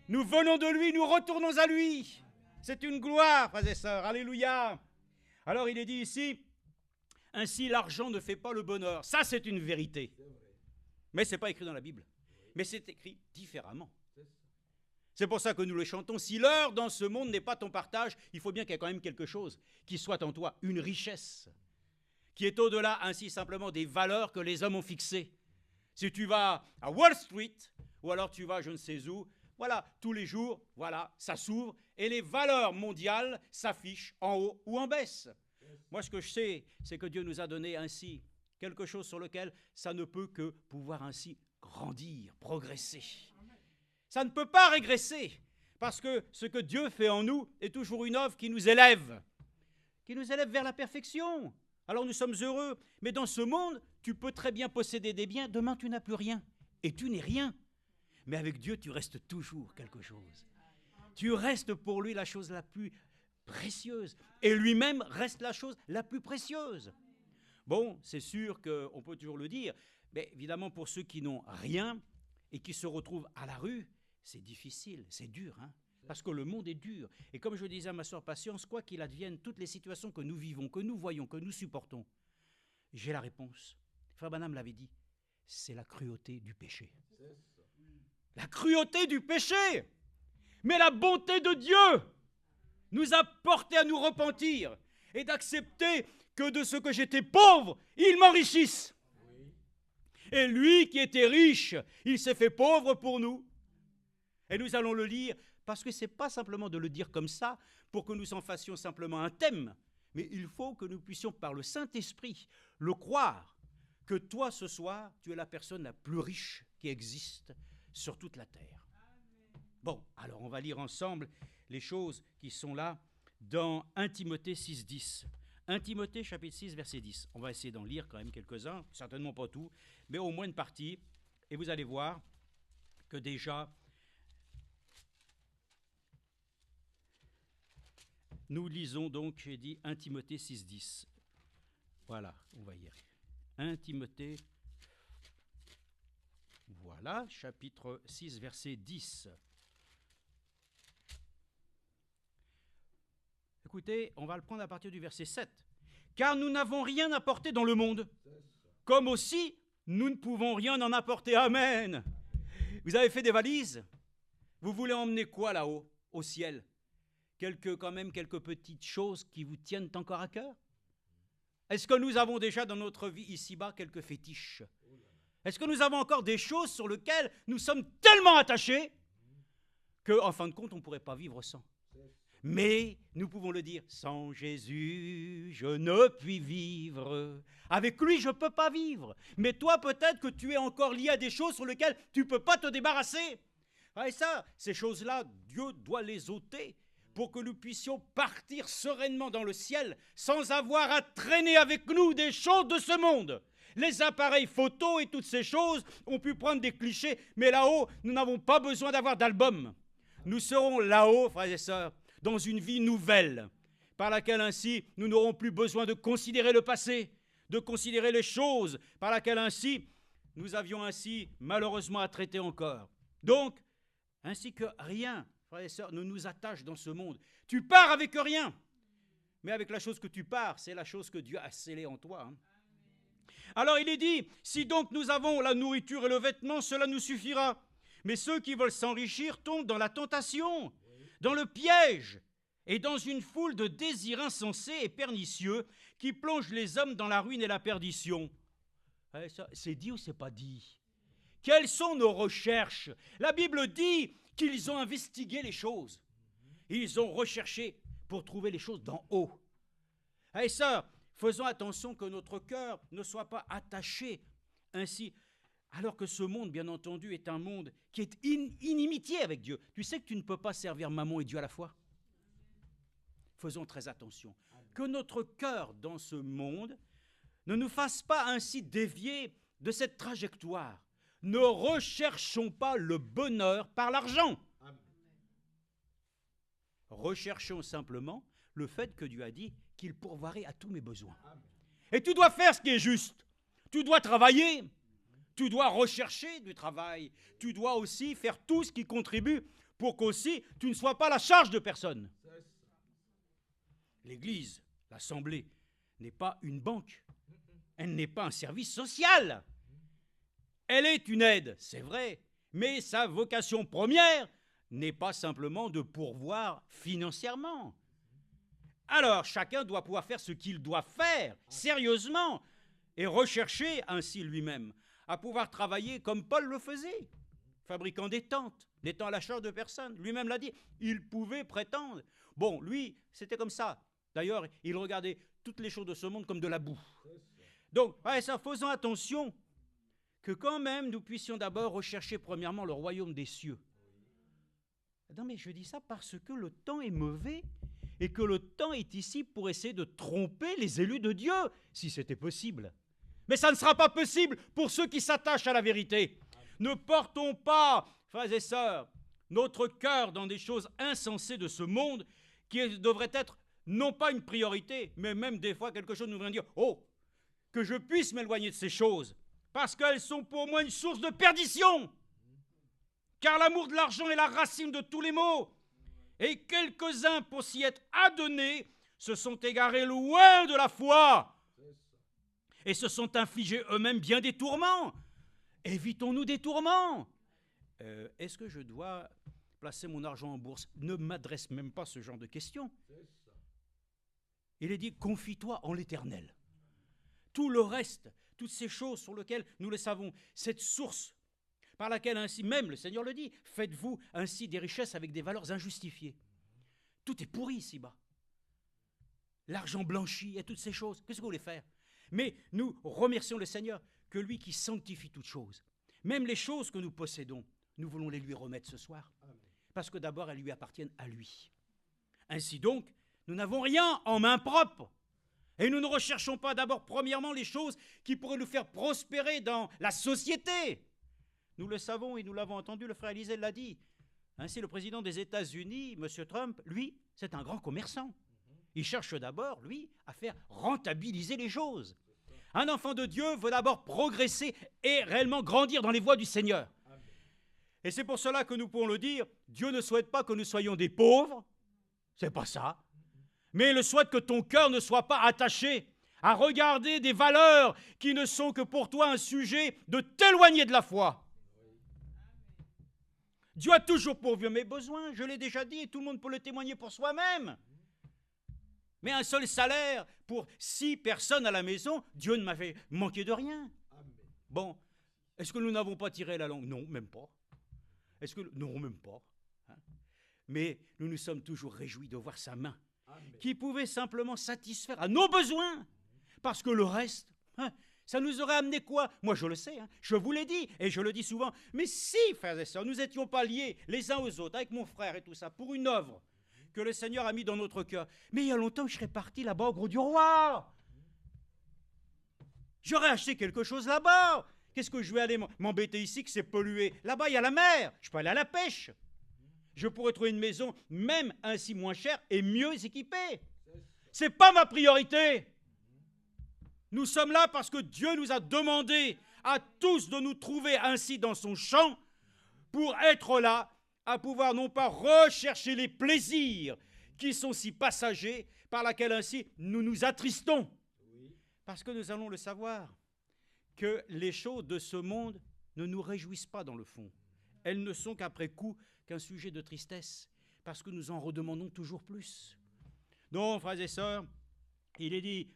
Nous venons de lui, nous retournons à lui. C'est une gloire, frères et sœurs. Alléluia. Alors il est dit ici, ainsi l'argent ne fait pas le bonheur. Ça, c'est une vérité. Mais ce n'est pas écrit dans la Bible. Mais c'est écrit différemment. C'est pour ça que nous le chantons. Si l'heure dans ce monde n'est pas ton partage, il faut bien qu'il y ait quand même quelque chose qui soit en toi, une richesse, qui est au-delà ainsi simplement des valeurs que les hommes ont fixées. Si tu vas à Wall Street, ou alors tu vas je ne sais où, voilà, tous les jours, voilà, ça s'ouvre, et les valeurs mondiales s'affichent en haut ou en baisse. Moi, ce que je sais, c'est que Dieu nous a donné ainsi quelque chose sur lequel ça ne peut que pouvoir ainsi grandir, progresser. Ça ne peut pas régresser, parce que ce que Dieu fait en nous est toujours une œuvre qui nous élève vers la perfection. Alors nous sommes heureux, mais dans ce monde, tu peux très bien posséder des biens, demain tu n'as plus rien, et tu n'es rien. Mais avec Dieu, tu restes toujours quelque chose. Tu restes pour lui la chose la plus précieuse, et lui-même reste la chose la plus précieuse. Bon, c'est sûr qu'on peut toujours le dire, mais évidemment pour ceux qui n'ont rien et qui se retrouvent à la rue, c'est difficile, c'est dur, hein, parce que le monde est dur. Et comme je disais à ma sœur Patience, quoi qu'il advienne, toutes les situations que nous vivons, que nous voyons, que nous supportons, j'ai la réponse. Frère Branham l'avait dit, c'est la cruauté du péché. La cruauté du péché. Mais la bonté de Dieu nous a portés à nous repentir et d'accepter que de ce que j'étais pauvre, il m'enrichisse. Et lui qui était riche, il s'est fait pauvre pour nous. Et nous allons le lire, parce que ce n'est pas simplement de le dire comme ça, pour que nous en fassions simplement un thème, mais il faut que nous puissions, par le Saint-Esprit, le croire, que toi, ce soir, tu es la personne la plus riche qui existe sur toute la terre. Bon, alors on va lire ensemble les choses qui sont là dans 1 Timothée 6,10. 1 Timothée chapitre 6, verset 10. On va essayer d'en lire quand même quelques-uns, certainement pas tout, mais au moins une partie. Et vous allez voir que déjà, nous lisons donc, j'ai dit 1 Timothée 6, 10. Voilà, on va y arriver. 1 Timothée, voilà, chapitre 6, verset 10. Écoutez, on va le prendre à partir du verset 7. Car nous n'avons rien apporté dans le monde, comme aussi nous ne pouvons rien en apporter. Amen. Vous avez fait des valises? Vous voulez emmener quoi là-haut, au ciel? Quand même quelques petites choses qui vous tiennent encore à cœur? Est-ce que nous avons déjà dans notre vie ici-bas quelques fétiches? Est-ce que nous avons encore des choses sur lesquelles nous sommes tellement attachés qu'en fin de compte, on ne pourrait pas vivre sans? Mais nous pouvons le dire, sans Jésus, je ne puis vivre. Avec lui, je ne peux pas vivre. Mais toi, peut-être que tu es encore lié à des choses sur lesquelles tu ne peux pas te débarrasser. Et ça, ces choses-là, Dieu doit les ôter pour que nous puissions partir sereinement dans le ciel sans avoir à traîner avec nous des choses de ce monde. Les appareils photos et toutes ces choses ont pu prendre des clichés, mais là-haut, nous n'avons pas besoin d'avoir d'album. Nous serons là-haut, frères et sœurs, dans une vie nouvelle, par laquelle ainsi nous n'aurons plus besoin de considérer le passé, de considérer les choses, par laquelle ainsi nous avions ainsi malheureusement à traiter encore. Donc, ainsi que rien, frères et sœurs, ne nous attache dans ce monde. Tu pars avec rien, mais avec la chose que tu pars, c'est la chose que Dieu a scellée en toi. Alors il est dit, si donc nous avons la nourriture et le vêtement, cela nous suffira. Mais ceux qui veulent s'enrichir tombent dans la tentation, dans le piège, et dans une foule de désirs insensés et pernicieux qui plongent les hommes dans la ruine et la perdition. C'est dit ou c'est pas dit? Quelles sont nos recherches? La Bible dit qu'ils ont investigué les choses. Ils ont recherché pour trouver les choses d'en haut. Et ça, faisons attention que notre cœur ne soit pas attaché ainsi, alors que ce monde, bien entendu, est un monde qui est inimitié avec Dieu. Tu sais que tu ne peux pas servir maman et Dieu à la fois? Faisons très attention. Que notre cœur dans ce monde ne nous fasse pas ainsi dévier de cette trajectoire. Ne recherchons pas le bonheur par l'argent. Recherchons simplement le fait que Dieu a dit qu'il pourvoirait à tous mes besoins. Et tu dois faire ce qui est juste. Tu dois travailler. Tu dois rechercher du travail. Tu dois aussi faire tout ce qui contribue pour qu'aussi tu ne sois pas la charge de personne. L'Église, l'Assemblée, n'est pas une banque. Elle n'est pas un service social. Elle est une aide, c'est vrai, mais sa vocation première n'est pas simplement de pourvoir financièrement. Alors, chacun doit pouvoir faire ce qu'il doit faire, sérieusement, et rechercher ainsi lui-même, à pouvoir travailler comme Paul le faisait, fabriquant des tentes, n'étant à la charge de personne. Lui-même l'a dit, il pouvait prétendre. Bon, lui, c'était comme ça. D'ailleurs, il regardait toutes les choses de ce monde comme de la boue. Donc, faisons attention que quand même nous puissions d'abord rechercher premièrement le royaume des cieux. Non mais je dis ça parce que le temps est mauvais et que le temps est ici pour essayer de tromper les élus de Dieu, si c'était possible. Mais ça ne sera pas possible pour ceux qui s'attachent à la vérité. Ne portons pas, frères et sœurs, notre cœur dans des choses insensées de ce monde qui devraient être non pas une priorité, mais même des fois quelque chose nous vient dire « Oh, que je puisse m'éloigner de ces choses !» parce qu'elles sont pour moi une source de perdition. Car l'amour de l'argent est la racine de tous les maux. Et quelques-uns, pour s'y être adonnés, se sont égarés loin de la foi et se sont infligés eux-mêmes bien des tourments. Évitons-nous des tourments. Est-ce que je dois placer mon argent en bourse? Ne m'adresse même pas ce genre de questions. Il est dit, confie-toi en l'Éternel. Tout le reste, toutes ces choses sur lesquelles nous le savons, cette source par laquelle ainsi, même le Seigneur le dit, faites-vous ainsi des richesses avec des valeurs injustifiées. Tout est pourri ici-bas. L'argent blanchi et toutes ces choses, qu'est-ce que vous voulez faire? Mais nous remercions le Seigneur que lui qui sanctifie toutes choses, même les choses que nous possédons, nous voulons les lui remettre ce soir. Parce que d'abord, elles lui appartiennent à lui. Ainsi donc, nous n'avons rien en main propre. Et nous ne recherchons pas d'abord, premièrement, les choses qui pourraient nous faire prospérer dans la société. Nous le savons et nous l'avons entendu, le frère Élisée l'a dit. Ainsi, le président des États-Unis, M. Trump, lui, c'est un grand commerçant. Il cherche d'abord, lui, à faire rentabiliser les choses. Un enfant de Dieu veut d'abord progresser et réellement grandir dans les voies du Seigneur. Et c'est pour cela que nous pouvons le dire, Dieu ne souhaite pas que nous soyons des pauvres, c'est pas ça. Mais il souhaite que ton cœur ne soit pas attaché à regarder des valeurs qui ne sont que pour toi un sujet de t'éloigner de la foi. Dieu a toujours pourvu mes besoins, je l'ai déjà dit, et tout le monde peut le témoigner pour soi-même. Mais un seul salaire pour 6 personnes à la maison, Dieu ne m'avait manqué de rien. Bon, est-ce que nous n'avons pas tiré la langue? Non, même pas. Non, même pas. Mais nous nous sommes toujours réjouis de voir sa main, qui pouvait simplement satisfaire à nos besoins, parce que le reste, ça nous aurait amené quoi? Moi, je le sais, je vous l'ai dit, et je le dis souvent, mais si, frères et sœurs, nous n'étions pas liés les uns aux autres, avec mon frère et tout ça, pour une œuvre que le Seigneur a mis dans notre cœur, mais il y a longtemps, je serais parti là-bas au Gros du Roi. J'aurais acheté quelque chose là-bas. Qu'est-ce que je vais aller m'embêter ici, que c'est pollué? Là-bas, il y a la mer, je peux aller à la pêche. Je pourrais trouver une maison même ainsi moins chère et mieux équipée. Ce n'est pas ma priorité. Nous sommes là parce que Dieu nous a demandé à tous de nous trouver ainsi dans son champ pour être là, à pouvoir non pas rechercher les plaisirs qui sont si passagers, par laquelle ainsi nous nous attristons. Parce que nous allons le savoir. que les choses de ce monde ne nous réjouissent pas dans le fond. Elles ne sont qu'après coup qu'un sujet de tristesse, parce que nous en redemandons toujours plus. Non, frères et sœurs, il est dit,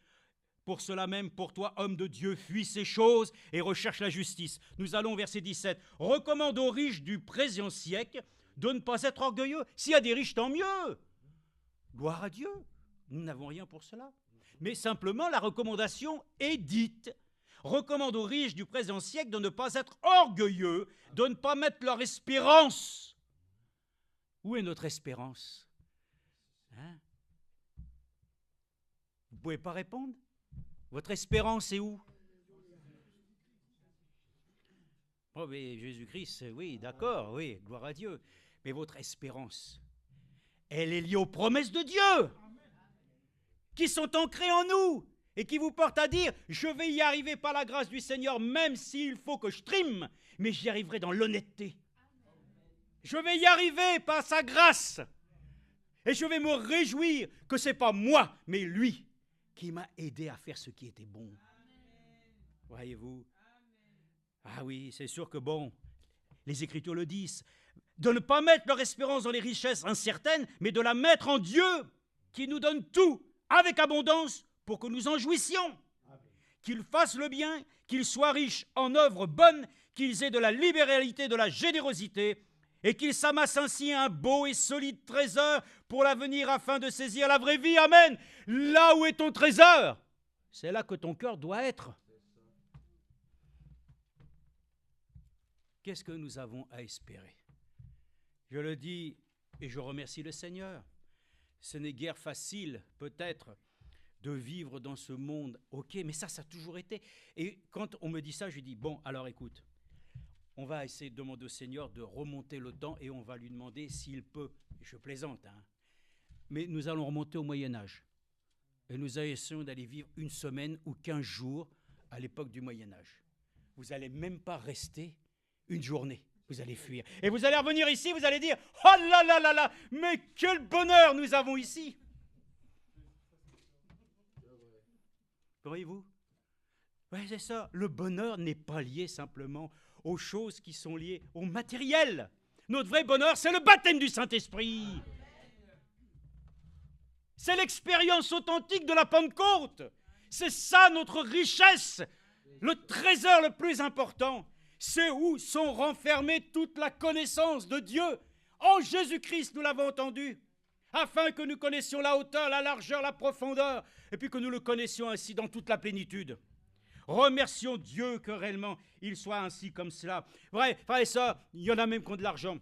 pour cela même, pour toi, homme de Dieu, fuis ces choses et recherche la justice. Nous allons au verset 17. Recommande aux riches du présent siècle de ne pas être orgueilleux. S'il y a des riches, tant mieux. Gloire à Dieu. Nous n'avons rien pour cela. Mais simplement, la recommandation est dite. Recommande aux riches du présent siècle de ne pas être orgueilleux, de ne pas mettre leur espérance. Où est notre espérance? Hein? Vous ne pouvez pas répondre? Votre espérance est où? Oh, mais Jésus-Christ, oui, d'accord, oui, gloire à Dieu. Mais votre espérance, elle est liée aux promesses de Dieu, qui sont ancrées en nous, et qui vous portent à dire, je vais y arriver par la grâce du Seigneur, même s'il faut que je trime, mais j'y arriverai dans l'honnêteté. Je vais y arriver par sa grâce, et je vais me réjouir que ce n'est pas moi, mais lui, qui m'a aidé à faire ce qui était bon. Voyez-vous? Ah oui, c'est sûr que bon, les Écritures le disent, de ne pas mettre leur espérance dans les richesses incertaines, mais de la mettre en Dieu, qui nous donne tout, avec abondance, pour que nous en jouissions. Qu'ils fassent le bien, qu'ils soient riches en œuvres bonnes, qu'ils aient de la libéralité, de la générosité, et qu'ils s'amassent ainsi un beau et solide trésor pour l'avenir afin de saisir la vraie vie. Amen. Là où est ton trésor, c'est là que ton cœur doit être. Qu'est-ce que nous avons à espérer? Je le dis et je remercie le Seigneur. Ce n'est guère facile, peut-être, de vivre dans ce monde. Ok, mais ça a toujours été. Et quand on me dit ça, je dis, bon, alors écoute, on va essayer de demander au Seigneur de remonter le temps et on va lui demander s'il peut. Je plaisante, hein. Mais nous allons remonter au Moyen-Âge. Et nous essayons d'aller vivre une semaine ou 15 jours à l'époque du Moyen-Âge. Vous n'allez même pas rester une journée. Vous allez fuir. Et vous allez revenir ici, vous allez dire, oh là là là là, mais quel bonheur nous avons ici. Voyez-vous? Oui, c'est ça. Le bonheur n'est pas lié simplement aux choses qui sont liées au matériel. Notre vrai bonheur, c'est le baptême du Saint-Esprit. C'est l'expérience authentique de la Pentecôte. C'est ça notre richesse. Le trésor le plus important, c'est où sont renfermées toute la connaissance de Dieu. En Jésus-Christ, nous l'avons entendu, afin que nous connaissions la hauteur, la largeur, la profondeur, et puis que nous le connaissions ainsi dans toute la plénitude. Remercions Dieu que réellement il soit ainsi comme cela. Vrai, frère et sœurs, il y en a même qui ont de l'argent.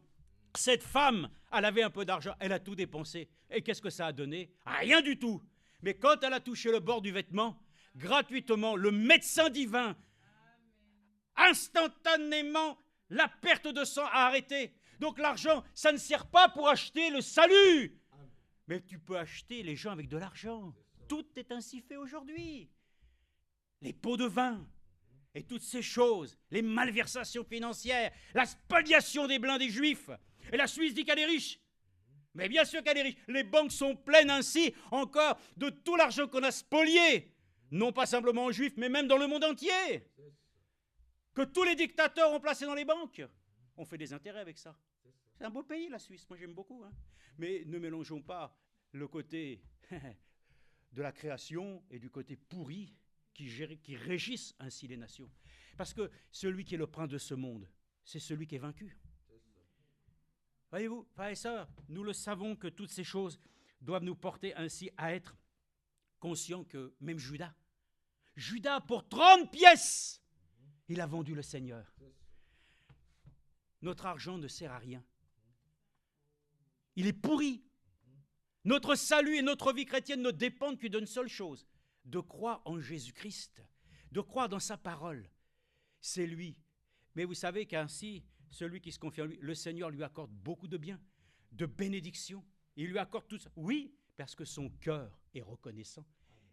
Cette femme, elle avait un peu d'argent, elle a tout dépensé. Et qu'est-ce que ça a donné? Rien du tout. Mais quand elle a touché le bord du vêtement, gratuitement, le médecin divin, instantanément, la perte de sang a arrêté. Donc l'argent, ça ne sert pas pour acheter le salut. Mais tu peux acheter les gens avec de l'argent. Tout est ainsi fait aujourd'hui. Les pots de vin et toutes ces choses, les malversations financières, la spoliation des blindés juifs. Et la Suisse dit qu'elle est riche. Mais bien sûr qu'elle est riche. Les banques sont pleines ainsi encore de tout l'argent qu'on a spolié. Non pas simplement aux juifs, mais même dans le monde entier. Que tous les dictateurs ont placé dans les banques. On fait des intérêts avec ça. C'est un beau pays, la Suisse. Moi, j'aime beaucoup. Hein. Mais ne mélangeons pas le côté de la création et du côté pourri qui régissent ainsi les nations. Parce que celui qui est le prince de ce monde, c'est celui qui est vaincu. Voyez-vous, frères et sœurs, nous le savons que toutes ces choses doivent nous porter ainsi à être conscients que même Judas pour 30 pièces, il a vendu le Seigneur. Notre argent ne sert à rien. Il est pourri. Notre salut et notre vie chrétienne ne dépendent que d'une seule chose, de croire en Jésus-Christ, de croire dans sa parole. C'est lui. Mais vous savez qu'ainsi, celui qui se confie en lui, le Seigneur lui accorde beaucoup de biens, de bénédictions. Il lui accorde tout ça. Oui, parce que son cœur est reconnaissant.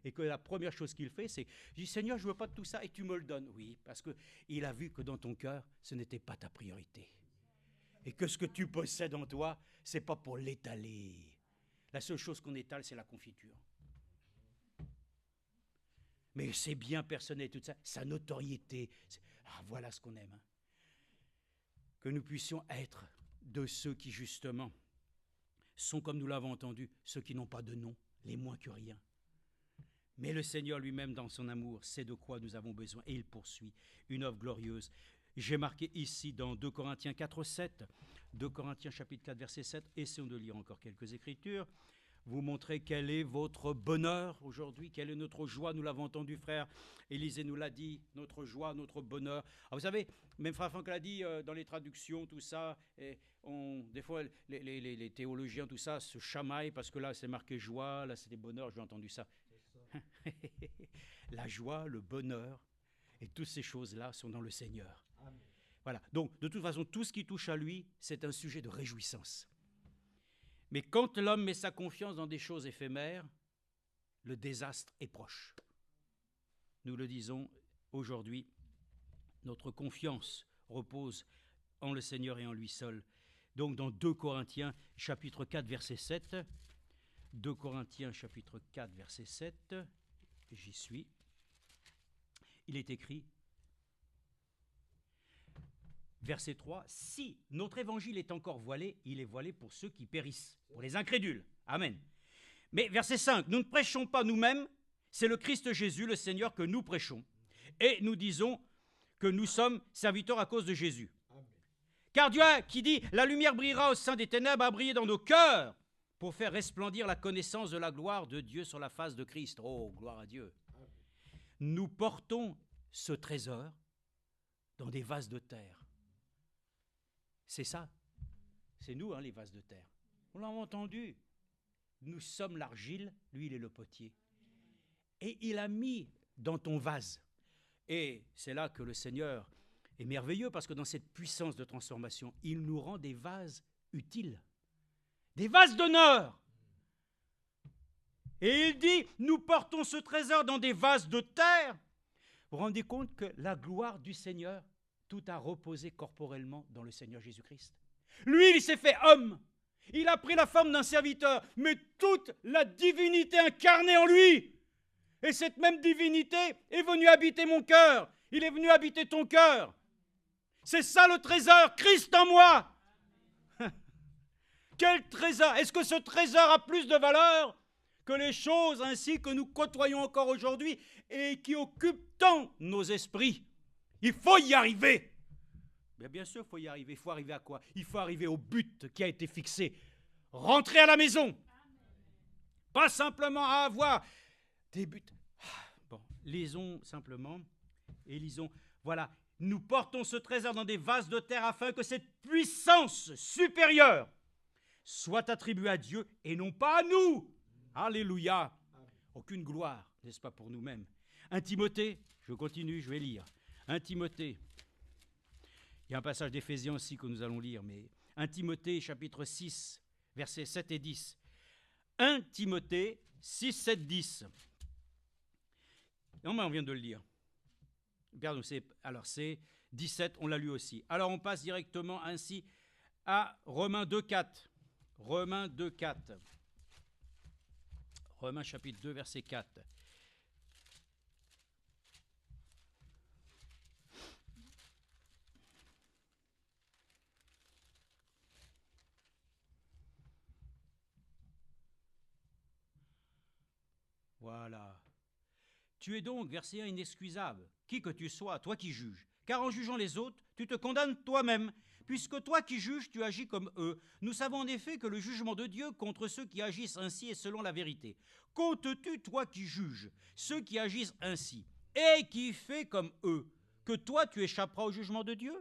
Et que la première chose qu'il fait, c'est, je dis, Seigneur, je ne veux pas de tout ça et tu me le donnes. Oui, parce qu'il a vu que dans ton cœur, ce n'était pas ta priorité. Et que ce que tu possèdes en toi, ce n'est pas pour l'étaler. La seule chose qu'on étale, c'est la confiture. mais c'est bien personnel, tout ça, sa notoriété. Ah, voilà ce qu'on aime. Hein. Que nous puissions être de ceux qui, justement, sont, comme nous l'avons entendu, ceux qui n'ont pas de nom, les moins que rien. Mais le Seigneur lui-même, dans son amour, sait de quoi nous avons besoin. Et il poursuit une œuvre glorieuse. J'ai marqué ici dans 2 Corinthiens 4, 7, 2 Corinthiens chapitre 4, verset 7, essayons de lire encore quelques écritures. Vous montrer quel est votre bonheur aujourd'hui, quelle est notre joie. Nous l'avons entendu, frère Élisée nous l'a dit, notre joie, notre bonheur. Alors vous savez, même frère Franck l'a dit dans les traductions, tout ça, et des fois les théologiens, tout ça, se chamaillent parce que là c'est marqué joie, là c'est bonheur, j'ai entendu ça. La joie, le bonheur et toutes ces choses-là sont dans le Seigneur. Amen. Voilà, donc de toute façon, tout ce qui touche à lui, c'est un sujet de réjouissance. Mais quand l'homme met sa confiance dans des choses éphémères, le désastre est proche. Nous le disons aujourd'hui, notre confiance repose en le Seigneur et en lui seul. Donc dans 2 Corinthiens chapitre 4 verset 7, 2 Corinthiens chapitre 4 verset 7, j'y suis, il est écrit, verset 3, « Si notre évangile est encore voilé, il est voilé pour ceux qui périssent, pour les incrédules. » Amen. Mais verset 5, « Nous ne prêchons pas nous-mêmes, c'est le Christ Jésus, le Seigneur, que nous prêchons. Et nous disons que nous sommes serviteurs à cause de Jésus. Amen. Car Dieu qui dit, « La lumière brillera au sein des ténèbres, a brillé dans nos cœurs, pour faire resplendir la connaissance de la gloire de Dieu sur la face de Christ. » Oh, gloire à Dieu. Amen. Nous portons ce trésor dans des vases de terre. C'est ça. C'est nous, les vases de terre. On l'a entendu. Nous sommes l'argile, lui, il est le potier. Et il a mis dans ton vase. Et c'est là que le Seigneur est merveilleux, parce que dans cette puissance de transformation, il nous rend des vases utiles. Des vases d'honneur. Et il dit, nous portons ce trésor dans des vases de terre. Vous vous rendez compte que la gloire du Seigneur, tout a reposé corporellement dans le Seigneur Jésus-Christ. Lui, il s'est fait homme. Il a pris la forme d'un serviteur, mais toute la divinité incarnée en lui. Et cette même divinité est venue habiter mon cœur. Il est venu habiter ton cœur. C'est ça le trésor, Christ en moi. Quel trésor! Est-ce que ce trésor a plus de valeur que les choses ainsi que nous côtoyons encore aujourd'hui et qui occupent tant nos esprits? Il faut y arriver. Mais bien sûr, il faut y arriver. Il faut arriver à quoi? Il faut arriver au but qui a été fixé. Rentrer à la maison. Pas simplement à avoir des buts. Bon, lisons simplement et lisons. Voilà, nous portons ce trésor dans des vases de terre afin que cette puissance supérieure soit attribuée à Dieu et non pas à nous. Alléluia. Aucune gloire, n'est-ce pas, pour nous-mêmes. 1 Timothée, je continue, je vais lire. 1 Timothée, il y a un passage d'Éphésiens aussi que nous allons lire, mais 1 Timothée chapitre 6, versets 7 et 10. 1 Timothée 6, 7, 10. Non, mais on vient de le lire. Pardon, c'est 17, on l'a lu aussi. Alors on passe directement ainsi à Romains 2, 4. Romains 2, 4. Romains chapitre 2, verset 4. Voilà. Tu es donc, verset 1, inexcusable, qui que tu sois, toi qui juges. Car en jugeant les autres, tu te condamnes toi-même, puisque toi qui juges, tu agis comme eux. Nous savons en effet que le jugement de Dieu contre ceux qui agissent ainsi est selon la vérité. Comptes-tu, toi qui juges, ceux qui agissent ainsi, et qui fait comme eux, que toi tu échapperas au jugement de Dieu?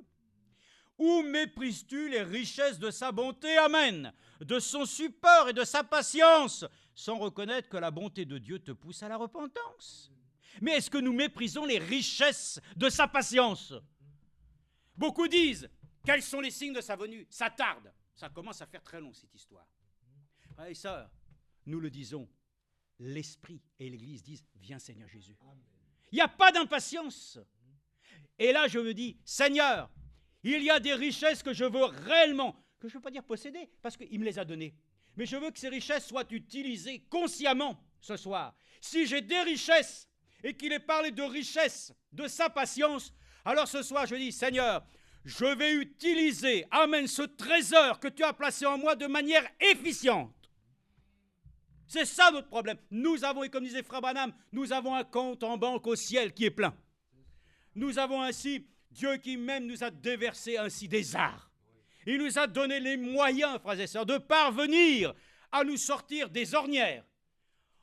Ou méprises-tu les richesses de sa bonté, amen, de son support et de sa patience, sans reconnaître que la bonté de Dieu te pousse à la repentance? Mais est-ce que nous méprisons les richesses de sa patience? Beaucoup disent, quels sont les signes de sa venue? Ça tarde. Ça commence à faire très long, cette histoire. Frères et sœurs, nous le disons, l'Esprit et l'Église disent, viens Seigneur Jésus. Il n'y a pas d'impatience. Et là, je me dis, Seigneur, il y a des richesses que je veux réellement, que je ne veux pas dire posséder, parce qu'il me les a données. Mais je veux que ces richesses soient utilisées consciemment ce soir. Si j'ai des richesses et qu'il ait parlé de richesse, de sa patience, alors ce soir je dis, Seigneur, je vais utiliser, amen, ce trésor que tu as placé en moi de manière efficiente. C'est ça notre problème. Nous avons, et comme disait Frère Branham, nous avons un compte en banque au ciel qui est plein. Nous avons ainsi, Dieu qui même nous a déversé ainsi des arts. Il nous a donné les moyens, frères et sœurs, de parvenir à nous sortir des ornières.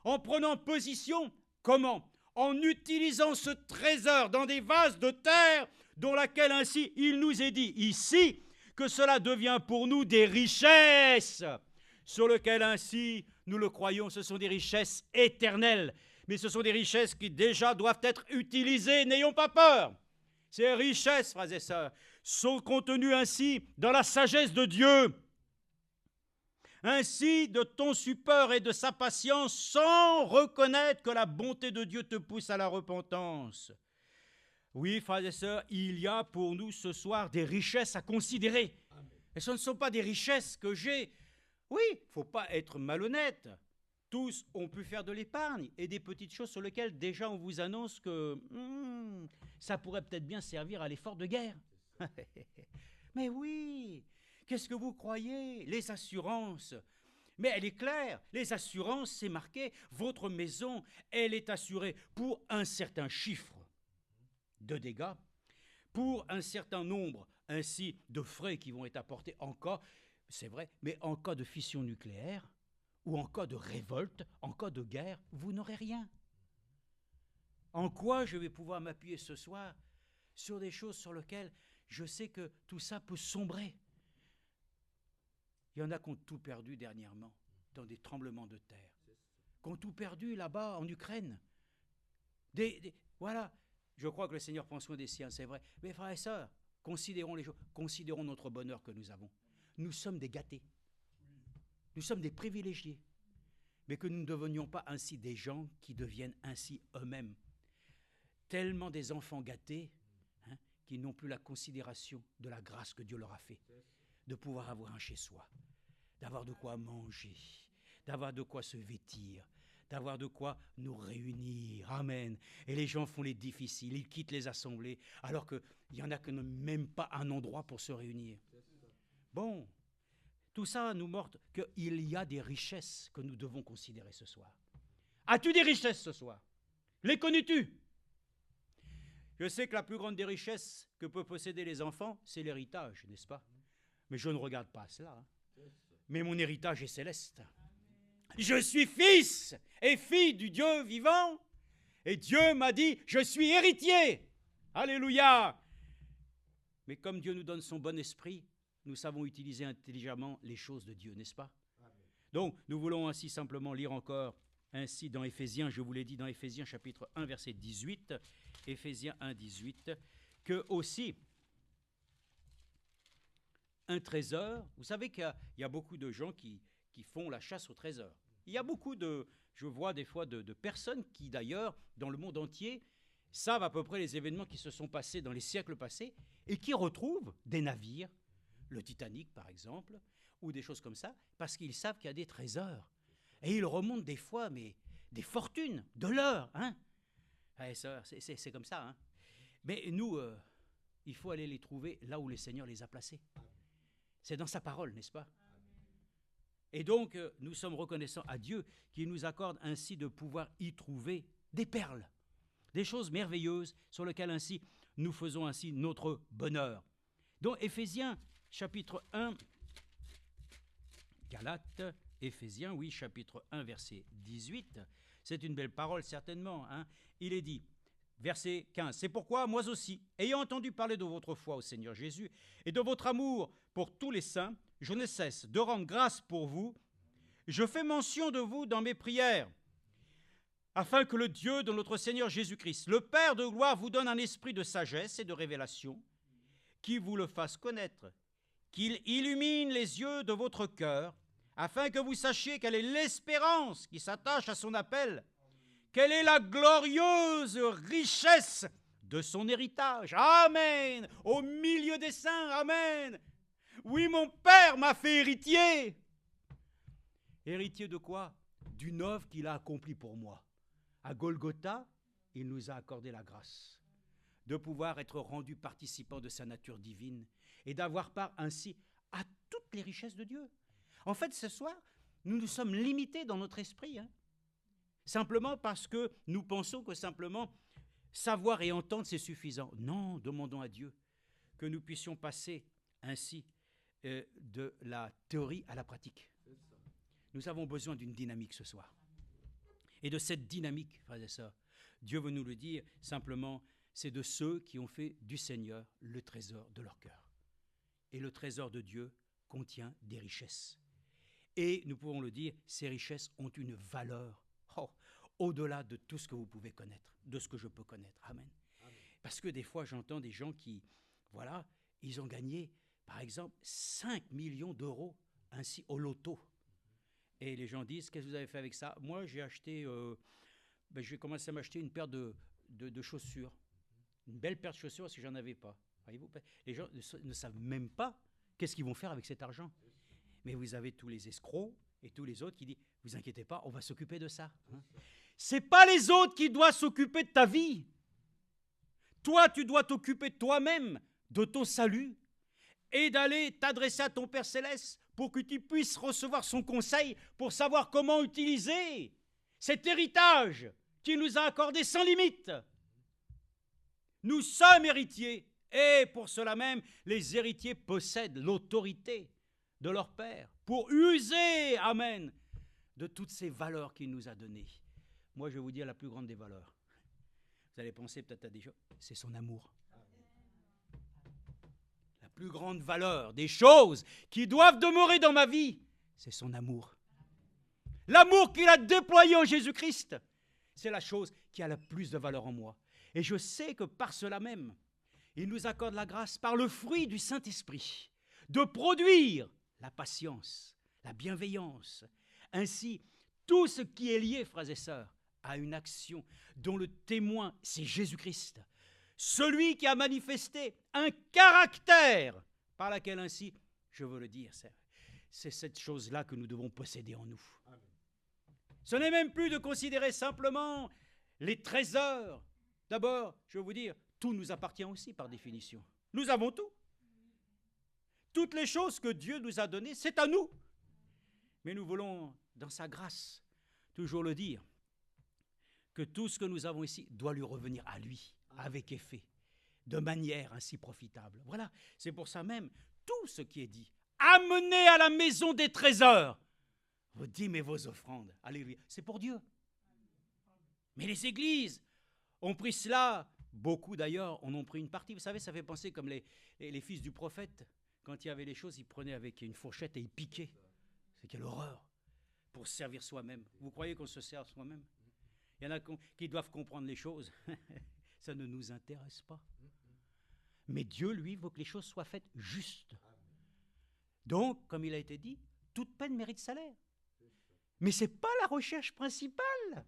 En prenant position, comment? En utilisant ce trésor dans des vases de terre, dont laquelle ainsi il nous est dit ici que cela devient pour nous des richesses, sur lesquelles ainsi nous le croyons, ce sont des richesses éternelles, mais ce sont des richesses qui déjà doivent être utilisées, n'ayons pas peur. Ces richesses, frères et sœurs, sont contenues ainsi dans la sagesse de Dieu. Ainsi, de ton support et de sa patience, sans reconnaître que la bonté de Dieu te pousse à la repentance. Oui, frères et sœurs, il y a pour nous ce soir des richesses à considérer. Amen. Et ce ne sont pas des richesses que j'ai. Oui, il ne faut pas être malhonnête. Tous ont pu faire de l'épargne et des petites choses sur lesquelles déjà on vous annonce que ça pourrait peut-être bien servir à l'effort de guerre. Mais oui, qu'est-ce que vous croyez? Les assurances. Mais elle est claire, les assurances, c'est marqué, votre maison, elle est assurée pour un certain chiffre de dégâts, pour un certain nombre ainsi de frais qui vont être apportés en cas, c'est vrai, mais en cas de fission nucléaire ou en cas de révolte, en cas de guerre, vous n'aurez rien. En quoi je vais pouvoir m'appuyer ce soir sur des choses sur lesquelles je sais que tout ça peut sombrer? Il y en a qui ont tout perdu dernièrement dans des tremblements de terre, qui ont tout perdu là-bas en Ukraine. Voilà. Je crois que le Seigneur prend soin des siens, c'est vrai. Mais frères et sœurs, considérons les choses, considérons notre bonheur que nous avons. Nous sommes des gâtés. Nous sommes des privilégiés. Mais que nous ne devenions pas ainsi des gens qui deviennent ainsi eux-mêmes. Tellement des enfants gâtés qui n'ont plus la considération de la grâce que Dieu leur a fait. De pouvoir avoir un chez-soi, d'avoir de quoi manger, d'avoir de quoi se vêtir, d'avoir de quoi nous réunir. Amen. Et les gens font les difficiles, ils quittent les assemblées, alors qu'il y en a qui n'ont même pas un endroit pour se réunir. Bon, tout ça nous montre qu'il y a des richesses que nous devons considérer ce soir. As-tu des richesses ce soir? Les connais-tu? Je sais que la plus grande des richesses que peuvent posséder les enfants, c'est l'héritage, n'est-ce pas? Mais je ne regarde pas cela. Mais mon héritage est céleste. Je suis fils et fille du Dieu vivant. Et Dieu m'a dit, je suis héritier. Alléluia. Mais comme Dieu nous donne son bon esprit, nous savons utiliser intelligemment les choses de Dieu, n'est-ce pas? Donc, nous voulons ainsi simplement lire encore, ainsi dans Éphésiens, je vous l'ai dit, dans Éphésiens chapitre 1, verset 18, Éphésiens 1, 18, que aussi un trésor, vous savez qu'il y a beaucoup de gens qui font la chasse au trésor. Il y a beaucoup je vois des fois de personnes qui d'ailleurs, dans le monde entier, savent à peu près les événements qui se sont passés dans les siècles passés et qui retrouvent des navires, le Titanic par exemple, ou des choses comme ça, parce qu'ils savent qu'il y a des trésors. Et ils remontent des fois, mais des fortunes, de l'or. C'est comme ça. Mais nous, il faut aller les trouver là où le Seigneur les a placés. C'est dans sa parole, n'est-ce pas? Et donc, nous sommes reconnaissants à Dieu qui nous accorde ainsi de pouvoir y trouver des perles, des choses merveilleuses sur lesquelles ainsi nous faisons ainsi notre bonheur. Donc, Éphésiens, chapitre 1, Galates, Éphésiens, oui, chapitre 1, verset 18, c'est une belle parole certainement. Il est dit, verset 15, « C'est pourquoi, moi aussi, ayant entendu parler de votre foi au Seigneur Jésus et de votre amour pour tous les saints, je ne cesse de rendre grâce pour vous. Je fais mention de vous dans mes prières, afin que le Dieu de notre Seigneur Jésus-Christ, le Père de gloire, vous donne un esprit de sagesse et de révélation, qui vous le fasse connaître, qu'il illumine les yeux de votre cœur, afin que vous sachiez quelle est l'espérance qui s'attache à son appel, quelle est la glorieuse richesse de son héritage. Amen. Au milieu des saints. Amen. Oui, mon Père m'a fait héritier. Héritier de quoi? D'une œuvre qu'il a accomplie pour moi. À Golgotha, il nous a accordé la grâce de pouvoir être rendus participants de sa nature divine et d'avoir part ainsi à toutes les richesses de Dieu. En fait, ce soir, nous nous sommes limités dans notre esprit, simplement parce que nous pensons que simplement savoir et entendre, c'est suffisant. Non, demandons à Dieu que nous puissions passer ainsi de la théorie à la pratique. Nous avons besoin d'une dynamique ce soir. Et de cette dynamique, frères et sœurs, Dieu veut nous le dire simplement, c'est de ceux qui ont fait du Seigneur le trésor de leur cœur. Et le trésor de Dieu contient des richesses. Et nous pouvons le dire, ces richesses ont une valeur au-delà de tout ce que vous pouvez connaître, de ce que je peux connaître. Amen. Amen. Parce que des fois, j'entends des gens qui, voilà, ils ont gagné, par exemple, 5 millions d'euros ainsi au loto. Et les gens disent, qu'est-ce que vous avez fait avec ça? Moi, j'ai acheté, je vais commencer à m'acheter une paire de chaussures. Une belle paire de chaussures parce que j'en avais pas. Voyez-vous, les gens ne savent même pas qu'est-ce qu'ils vont faire avec cet argent. Mais vous avez tous les escrocs et tous les autres qui disent, vous inquiétez pas, on va s'occuper de ça. C'est pas les autres qui doivent s'occuper de ta vie. Toi, tu dois t'occuper toi-même de ton salut et d'aller t'adresser à ton Père Céleste pour que tu puisses recevoir son conseil pour savoir comment utiliser cet héritage qu'il nous a accordé sans limite. Nous sommes héritiers et pour cela même, les héritiers possèdent l'autorité de leur Père pour user, amen, de toutes ces valeurs qu'il nous a données. Moi, je vais vous dire la plus grande des valeurs. Vous allez penser peut-être à des choses, c'est son amour. La plus grande valeur des choses qui doivent demeurer dans ma vie, c'est son amour. L'amour qu'il a déployé en Jésus-Christ, c'est la chose qui a la plus de valeur en moi. Et je sais que par cela même, il nous accorde la grâce par le fruit du Saint-Esprit de produire la patience, la bienveillance, ainsi tout ce qui est lié, frères et sœurs, à une action dont le témoin, c'est Jésus-Christ. Celui qui a manifesté un caractère par laquelle ainsi, je veux le dire, c'est cette chose-là que nous devons posséder en nous. Amen. Ce n'est même plus de considérer simplement les trésors. D'abord, je veux vous dire, tout nous appartient aussi par définition. Nous avons tout. Toutes les choses que Dieu nous a données, c'est à nous. Mais nous voulons, dans sa grâce, toujours le dire, que tout ce que nous avons ici doit lui revenir à lui, avec effet, de manière ainsi profitable. Voilà, c'est pour ça même, tout ce qui est dit, amenez à la maison des trésors vos dîmes et vos offrandes. Alléluia, c'est pour Dieu. Mais les églises ont pris cela, beaucoup d'ailleurs en ont pris une partie. Vous savez, ça fait penser comme les fils du prophète. Quand il y avait les choses, ils prenaient avec une fourchette et ils piquaient. C'est quelle horreur pour se servir soi-même. Vous croyez qu'on se sert soi-même? Il y en a qui doivent comprendre les choses. Ça ne nous intéresse pas. Mais Dieu, lui, veut que les choses soient faites justes. Donc, comme il a été dit, toute peine mérite salaire. Mais ce n'est pas la recherche principale.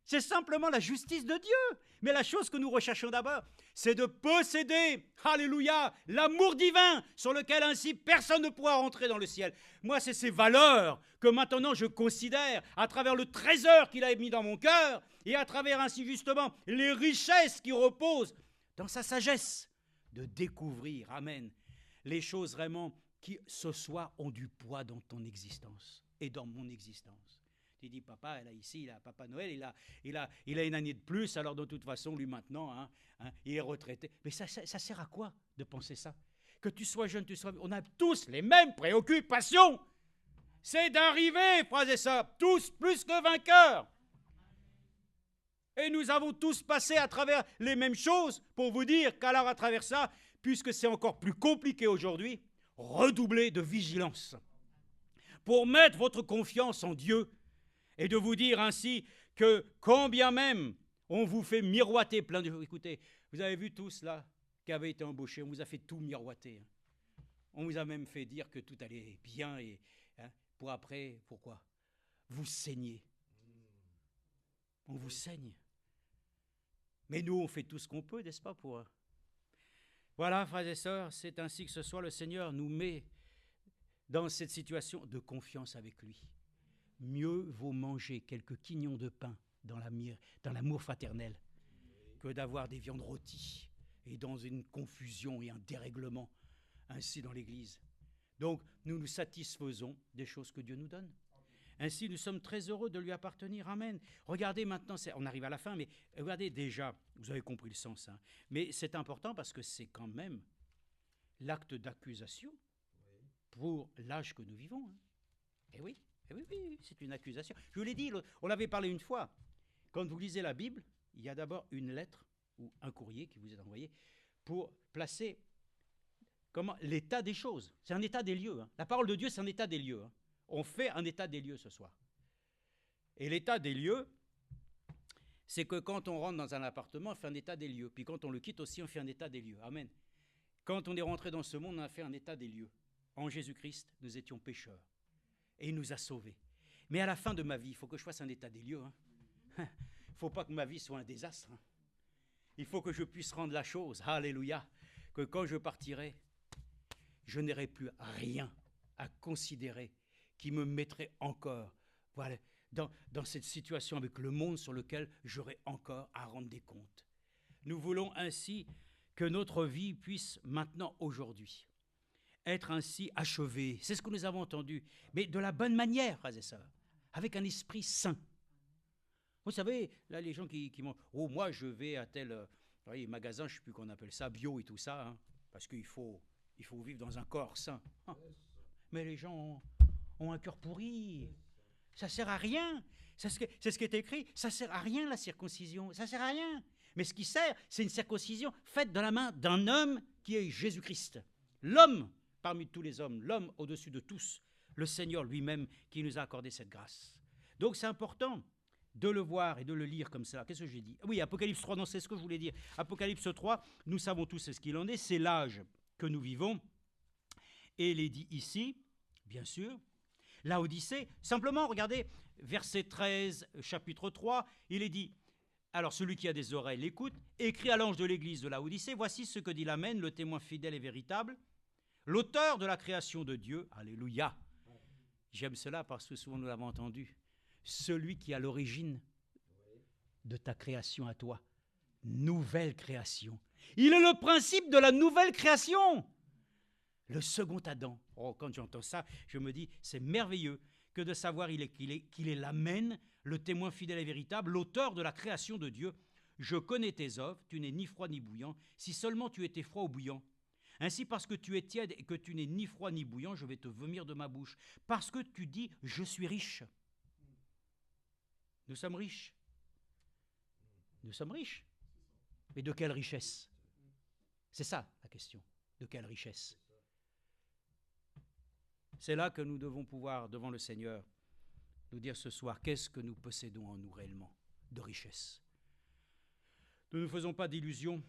C'est simplement la justice de Dieu. Mais la chose que nous recherchons d'abord, c'est de posséder, alléluia, l'amour divin sur lequel ainsi personne ne pourra rentrer dans le ciel. Moi, c'est ces valeurs que maintenant je considère à travers le trésor qu'il a mis dans mon cœur et à travers ainsi justement les richesses qui reposent dans sa sagesse, de découvrir, amen, les choses vraiment qui ce soir ont du poids dans ton existence et dans mon existence. Tu dis, papa, elle a ici, Papa Noël, il a une année de plus, alors de toute façon, lui maintenant, il est retraité. Mais ça sert à quoi de penser ça? Que tu sois jeune, on a tous les mêmes préoccupations. C'est d'arriver, frères et sœurs, tous plus que vainqueurs. Et nous avons tous passé à travers les mêmes choses pour vous dire qu'alors à travers ça, puisque c'est encore plus compliqué aujourd'hui, redoublez de vigilance pour mettre votre confiance en Dieu. Et de vous dire ainsi que quand bien même on vous fait miroiter plein de choses. Écoutez, vous avez vu tous là qui avaient été embauchés, on vous a fait tout miroiter. On vous a même fait dire que tout allait bien et pour après, pourquoi? Vous saignez. On vous saigne. Mais nous, on fait tout ce qu'on peut, n'est-ce pas, pour... Voilà, frères et sœurs, c'est ainsi que ce soir le Seigneur nous met dans cette situation de confiance avec lui. Mieux vaut manger quelques quignons de pain dans l'amour fraternel que d'avoir des viandes rôties et dans une confusion et un dérèglement ainsi dans l'Église. Donc, nous nous satisfaisons des choses que Dieu nous donne. Ainsi, nous sommes très heureux de lui appartenir. Amen. Regardez maintenant, on arrive à la fin, mais regardez déjà, vous avez compris le sens, hein, mais c'est important parce que c'est quand même l'acte d'accusation pour l'âge que nous vivons. Hein. Eh oui, oui, c'est une accusation. Je vous l'ai dit, on l'avait parlé une fois. Quand vous lisez la Bible, il y a d'abord une lettre ou un courrier qui vous est envoyé pour placer l'état des choses. C'est un état des lieux. Hein. La parole de Dieu, c'est un état des lieux. Hein. On fait un état des lieux ce soir. Et l'état des lieux, c'est que quand on rentre dans un appartement, on fait un état des lieux. Puis quand on le quitte aussi, on fait un état des lieux. Amen. Quand on est rentré dans ce monde, on a fait un état des lieux. En Jésus-Christ, nous étions pécheurs. Et il nous a sauvés. Mais à la fin de ma vie, il faut que je fasse un état des lieux. Hein. Il ne faut pas que ma vie soit un désastre. Hein. Il faut que je puisse rendre la chose, alléluia, que quand je partirai, je n'aurai plus rien à considérer qui me mettrait encore dans cette situation avec le monde sur lequel j'aurai encore à rendre des comptes. Nous voulons ainsi que notre vie puisse maintenant, aujourd'hui, être ainsi achevée. C'est ce que nous avons entendu, mais de la bonne manière, frères et sœurs, avec un esprit saint. Vous savez, là, les gens qui m'ont... Oh, moi, je vais à tel magasin, je ne sais plus qu'on appelle ça, bio et tout ça, hein, parce qu'il faut vivre dans un corps sain. Ah. Mais les gens ont un cœur pourri. Ça ne sert à rien. C'est ce qui est écrit. Ça ne sert à rien, la circoncision. Ça ne sert à rien. Mais ce qui sert, c'est une circoncision faite de la main d'un homme qui est Jésus-Christ. L'homme parmi tous les hommes, l'homme au-dessus de tous, le Seigneur lui-même qui nous a accordé cette grâce. Donc c'est important de le voir et de le lire comme ça. Qu'est-ce que j'ai dit? Oui, Apocalypse 3, non, c'est ce que je voulais dire. Apocalypse 3, nous savons tous ce qu'il en est, c'est l'âge que nous vivons. Et il est dit ici, bien sûr, la Odyssée, simplement, regardez, verset 13, chapitre 3, il est dit, alors celui qui a des oreilles l'écoute, écrit à l'ange de l'église de la Odyssée, voici ce que dit l'Amen, le témoin fidèle et véritable, l'auteur de la création de Dieu, alléluia. J'aime cela parce que souvent nous l'avons entendu, celui qui a l'origine de ta création à toi, nouvelle création. Il est le principe de la nouvelle création. Le second Adam. Oh, quand j'entends ça, je me dis, c'est merveilleux que de savoir qu'il est l'Amen, le témoin fidèle et véritable, l'auteur de la création de Dieu. Je connais tes œuvres, tu n'es ni froid ni bouillant, si seulement tu étais froid ou bouillant. Ainsi, parce que tu es tiède et que tu n'es ni froid ni bouillant, je vais te vomir de ma bouche. Parce que tu dis, je suis riche. Nous sommes riches. Nous sommes riches. Mais de quelle richesse? C'est ça la question. De quelle richesse? C'est là que nous devons pouvoir, devant le Seigneur, nous dire ce soir, qu'est-ce que nous possédons en nous réellement de richesse? Nous ne faisons pas d'illusions.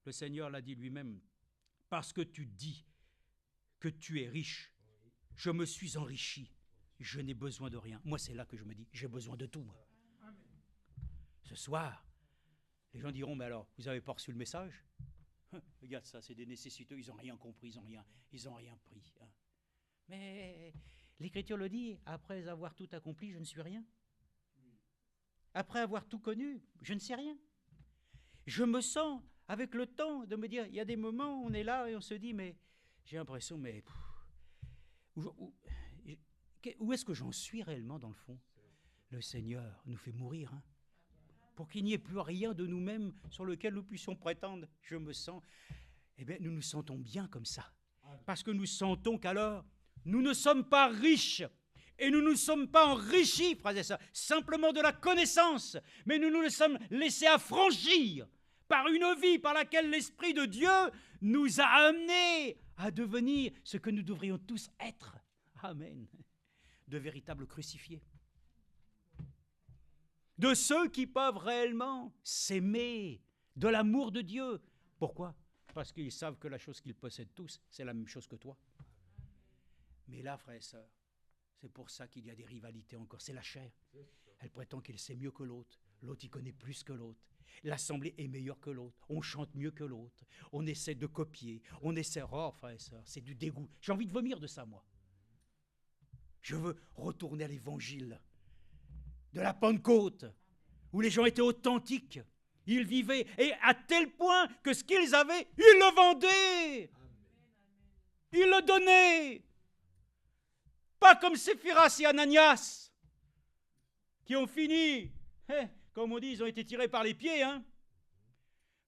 Le Seigneur l'a dit lui-même. Parce que tu dis que tu es riche, je me suis enrichi, je n'ai besoin de rien. Moi, c'est là que je me dis, j'ai besoin de tout. Moi. Ce soir, les gens diront, mais alors, vous n'avez pas reçu le message? Regarde ça, c'est des nécessiteux, ils n'ont rien compris, ils n'ont rien pris. Hein. Mais l'Écriture le dit, après avoir tout accompli, je ne suis rien. Après avoir tout connu, je ne sais rien. Je me sens, avec le temps, de me dire, il y a des moments où on est là et on se dit, mais j'ai l'impression, mais où est-ce que j'en suis réellement dans le fond? Le Seigneur nous fait mourir, hein, pour qu'il n'y ait plus rien de nous-mêmes sur lequel nous puissions prétendre. Je me sens, eh bien, nous nous sentons bien comme ça, parce que nous sentons qu'alors, nous ne sommes pas riches, et nous ne nous sommes pas enrichis, frères et sœurs, simplement de la connaissance, mais nous nous sommes laissés affranchir par une vie par laquelle l'Esprit de Dieu nous a amenés à devenir ce que nous devrions tous être. Amen. De véritables crucifiés. De ceux qui peuvent réellement s'aimer, de l'amour de Dieu. Pourquoi? Parce qu'ils savent que la chose qu'ils possèdent tous, c'est la même chose que toi. Mais là, frères et sœurs, c'est pour ça qu'il y a des rivalités encore. C'est la chair. Elle prétend qu'elle sait mieux que l'autre. L'autre, il connaît plus que l'autre. L'assemblée est meilleure que l'autre. On chante mieux que l'autre. On essaie de copier. On essaie... Oh, frères et sœurs, c'est du dégoût. J'ai envie de vomir de ça, moi. Je veux retourner à l'évangile de la Pentecôte, où les gens étaient authentiques. Ils vivaient, et à tel point que ce qu'ils avaient, ils le vendaient. Ils le donnaient. Pas comme Séphiras et Ananias, qui ont fini, comme on dit, ils ont été tirés par les pieds. Hein.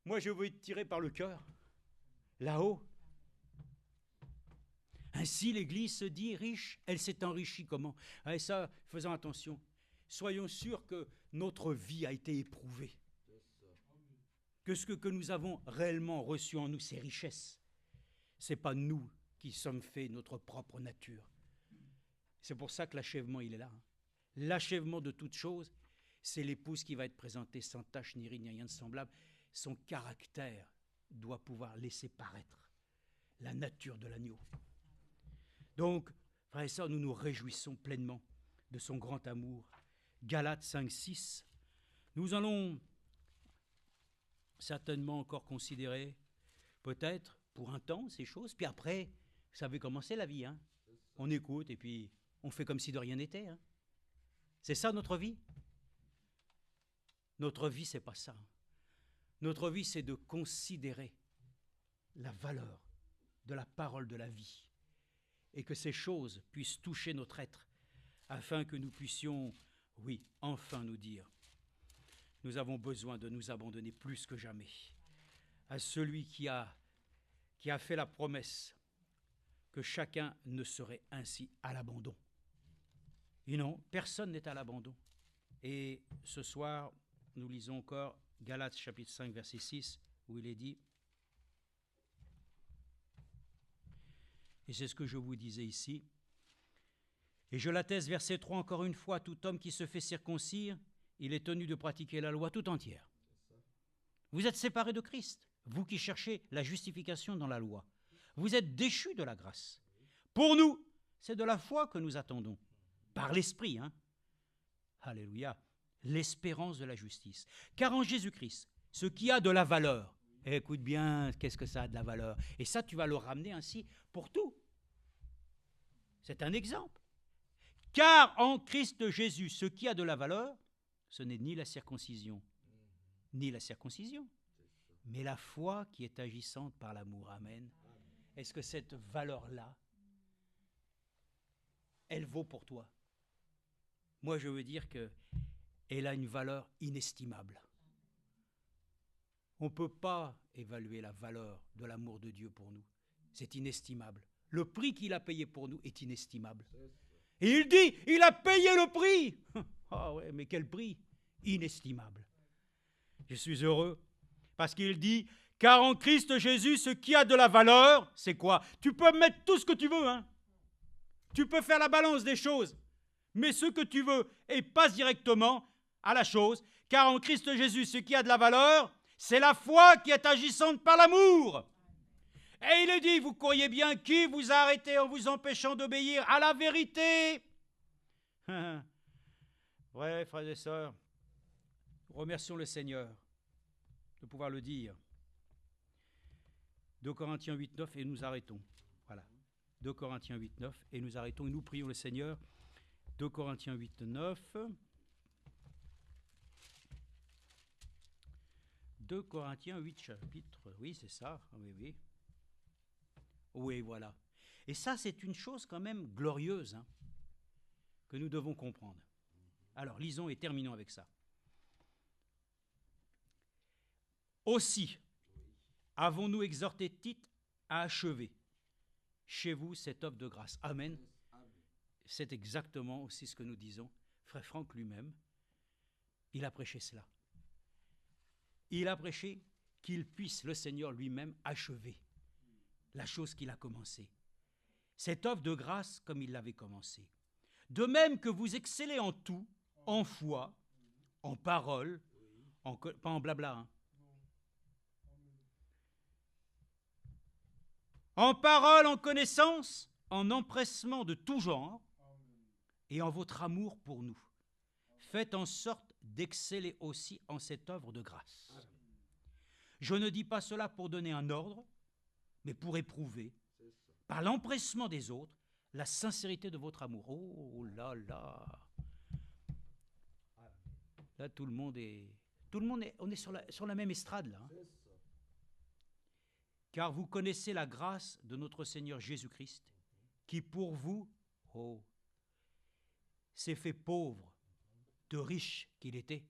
Moi, je veux être tiré par le cœur, là-haut. Ainsi, l'Église se dit riche. Elle s'est enrichie comment? Et ça, faisons attention. Soyons sûrs que notre vie a été éprouvée. Que ce que nous avons réellement reçu en nous, ces richesses, ce n'est pas nous qui sommes faits notre propre nature. C'est pour ça que l'achèvement, il est là. L'achèvement de toute chose, c'est l'épouse qui va être présentée sans tache, ni ride, ni rien de semblable. Son caractère doit pouvoir laisser paraître la nature de l'agneau. Donc, frères et sœurs, nous nous réjouissons pleinement de son grand amour. Galates 5, 6. Nous allons certainement encore considérer, peut-être, pour un temps, ces choses. Puis après, vous savez comment c'est la vie. Hein? On écoute et puis on fait comme si de rien n'était. Hein? C'est ça notre vie? Notre vie, c'est pas ça. Notre vie, c'est de considérer la valeur de la parole de la vie et que ces choses puissent toucher notre être afin que nous puissions, oui, enfin nous dire, nous avons besoin de nous abandonner plus que jamais à celui qui a fait la promesse que chacun ne serait ainsi à l'abandon. Et non, personne n'est à l'abandon. Et ce soir, nous lisons encore Galates chapitre 5, verset 6, où il est dit, et c'est ce que je vous disais ici, et je l'atteste, verset 3, encore une fois, tout homme qui se fait circoncire, il est tenu de pratiquer la loi tout entière. Vous êtes séparés de Christ, vous qui cherchez la justification dans la loi. Vous êtes déchus de la grâce. Pour nous, c'est de la foi que nous attendons, par l'Esprit. Hein. Alléluia, l'espérance de la justice. Car en Jésus-Christ, ce qui a de la valeur, écoute bien, qu'est-ce que ça a de la valeur? Et ça, tu vas le ramener ainsi pour tout. C'est un exemple. Car en Christ Jésus, ce qui a de la valeur, ce n'est ni la circoncision, ni la circoncision, mais la foi qui est agissante par l'amour. Amen. Est-ce que cette valeur-là, elle vaut pour toi? Moi, je veux dire qu'elle a une valeur inestimable. On ne peut pas évaluer la valeur de l'amour de Dieu pour nous. C'est inestimable. Le prix qu'il a payé pour nous est inestimable. Et il dit, il a payé le prix. Ah ouais, mais quel prix? Inestimable. Je suis heureux parce qu'il dit, car en Christ Jésus, ce qui a de la valeur, c'est quoi? Tu peux mettre tout ce que tu veux, hein? Tu peux faire la balance des choses, mais ce que tu veux et passe directement à la chose, car en Christ Jésus, ce qui a de la valeur, c'est la foi qui est agissante par l'amour. Et il est dit, vous croyez bien qui vous a arrêté en vous empêchant d'obéir à la vérité? Ouais, frères et sœurs, remercions le Seigneur de pouvoir le dire. 2 Corinthiens 8, 9 et nous arrêtons. Voilà. 2 Corinthiens 8, 9 et nous arrêtons et nous prions le Seigneur. 2 Corinthiens 8, 9. 2 Corinthiens 8 chapitre. Oui, c'est ça. Oui, oui. Oui, voilà. Et ça, c'est une chose quand même glorieuse hein, que nous devons comprendre. Alors, lisons et terminons avec ça. Aussi, avons-nous exhorté Tite à achever chez vous cette œuvre de grâce. Amen. C'est exactement aussi ce que nous disons. Frère Franck lui-même, il a prêché cela. Il a prêché qu'il puisse le Seigneur lui-même achever la chose qu'il a commencée. Cette œuvre de grâce comme il l'avait commencée. De même que vous excellez en tout, en foi, en parole, pas en blabla, hein. En parole, en connaissance, en empressement de tout genre, et en votre amour pour nous. Faites en sorte d'exceller aussi en cette œuvre de grâce. Je ne dis pas cela pour donner un ordre, mais pour éprouver, par l'empressement des autres, la sincérité de votre amour. Oh là là! Là, tout le monde est Tout le monde on est sur la même estrade là. Hein. Car vous connaissez la grâce de notre Seigneur Jésus-Christ, qui pour vous, s'est fait pauvre, de riche qu'il était,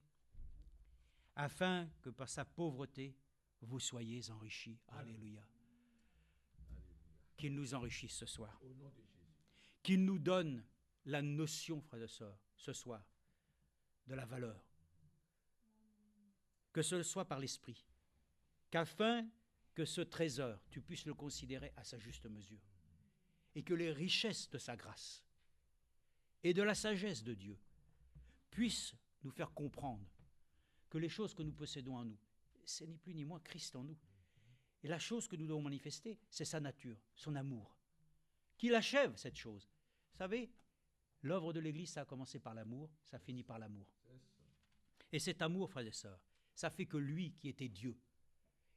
afin que par sa pauvreté, vous soyez enrichis. Alléluia. Qu'il nous enrichisse ce soir. Qu'il nous donne la notion, frères et sœurs, ce soir, de la valeur. Que ce soit par l'Esprit, qu'afin que ce trésor, tu puisses le considérer à sa juste mesure, et que les richesses de sa grâce et de la sagesse de Dieu puissent nous faire comprendre que les choses que nous possédons en nous, ce n'est plus ni moins Christ en nous. Et la chose que nous devons manifester, c'est sa nature, son amour, qu'il achève cette chose. Vous savez, l'œuvre de l'Église, ça a commencé par l'amour, ça finit par l'amour. Et cet amour, frères et sœurs, ça fait que lui qui était Dieu,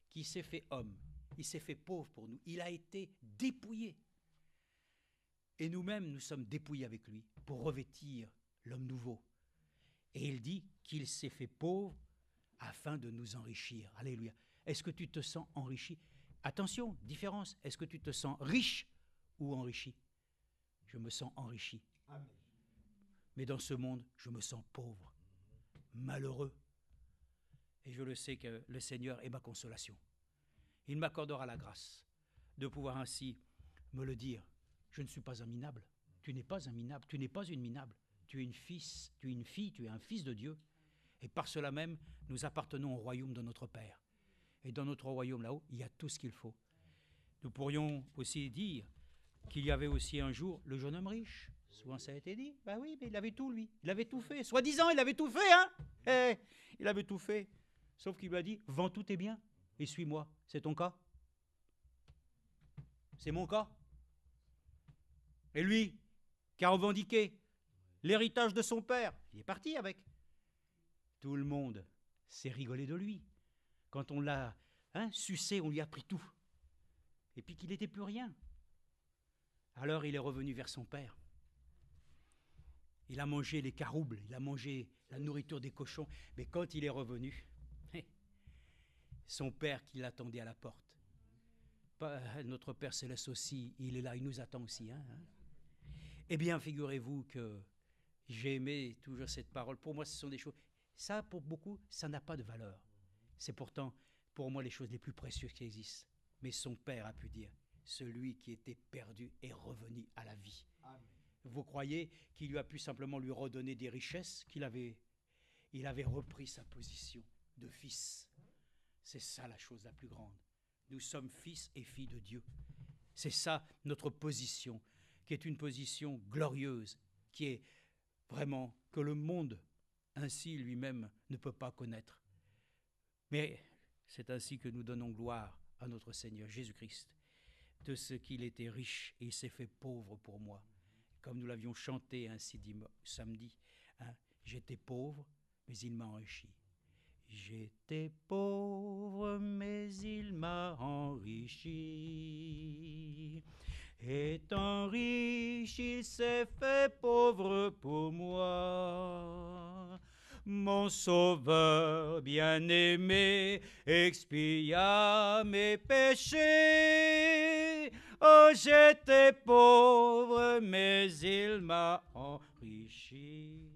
qui s'est fait homme, il s'est fait pauvre pour nous, il a été dépouillé. Et nous-mêmes, nous sommes dépouillés avec lui pour revêtir l'homme nouveau. Et il dit qu'il s'est fait pauvre afin de nous enrichir. Alléluia. Est-ce que tu te sens enrichi? Attention, différence. Est-ce que tu te sens riche ou enrichi? Je me sens enrichi. Amen. Mais dans ce monde, je me sens pauvre, malheureux. Et je le sais que le Seigneur est ma consolation. Il m'accordera la grâce de pouvoir ainsi me le dire. Je ne suis pas un minable. Tu n'es pas un minable. Tu n'es pas une minable. Tu es une fille, tu es un fils de Dieu. Et par cela même, nous appartenons au royaume de notre Père. Et dans notre royaume là-haut, il y a tout ce qu'il faut. Nous pourrions aussi dire qu'il y avait aussi un jour le jeune homme riche. Souvent ça a été dit. Ben oui, mais il avait tout lui. Il avait tout fait. Soi-disant, il avait tout fait, hein. Il avait tout fait. Sauf qu'il lui a dit, vends tous tes biens et suis-moi. C'est ton cas? C'est mon cas? Et lui, qui a revendiqué l'héritage de son père, il est parti avec. Tout le monde s'est rigolé de lui. Quand on l'a sucé, on lui a pris tout. Et puis qu'il n'était plus rien. Alors il est revenu vers son père. Il a mangé les caroubles, il a mangé la nourriture des cochons. Mais quand il est revenu, son père qui l'attendait à la porte. Notre Père Céleste aussi, il est là, il nous attend aussi. Eh bien, figurez-vous que j'ai aimé toujours cette parole. Pour moi, ce sont des choses... Ça, pour beaucoup, ça n'a pas de valeur. C'est pourtant, pour moi, les choses les plus précieuses qui existent. Mais son père a pu dire, celui qui était perdu est revenu à la vie. Amen. Vous croyez qu'il lui a pu simplement lui redonner des richesses qu'il avait... Il avait repris sa position de fils. C'est ça la chose la plus grande. Nous sommes fils et filles de Dieu. C'est ça notre position, qui est une position glorieuse, qui est vraiment que le monde ainsi lui-même ne peut pas connaître. Mais c'est ainsi que nous donnons gloire à notre Seigneur Jésus-Christ, de ce qu'il était riche et il s'est fait pauvre pour moi. Comme nous l'avions chanté ainsi samedi, j'étais pauvre, mais il m'a enrichi. J'étais pauvre, mais il m'a enrichi. Étant riche, il s'est fait pauvre pour moi. Mon Sauveur bien-aimé expia mes péchés. Oh, j'étais pauvre, mais il m'a enrichi.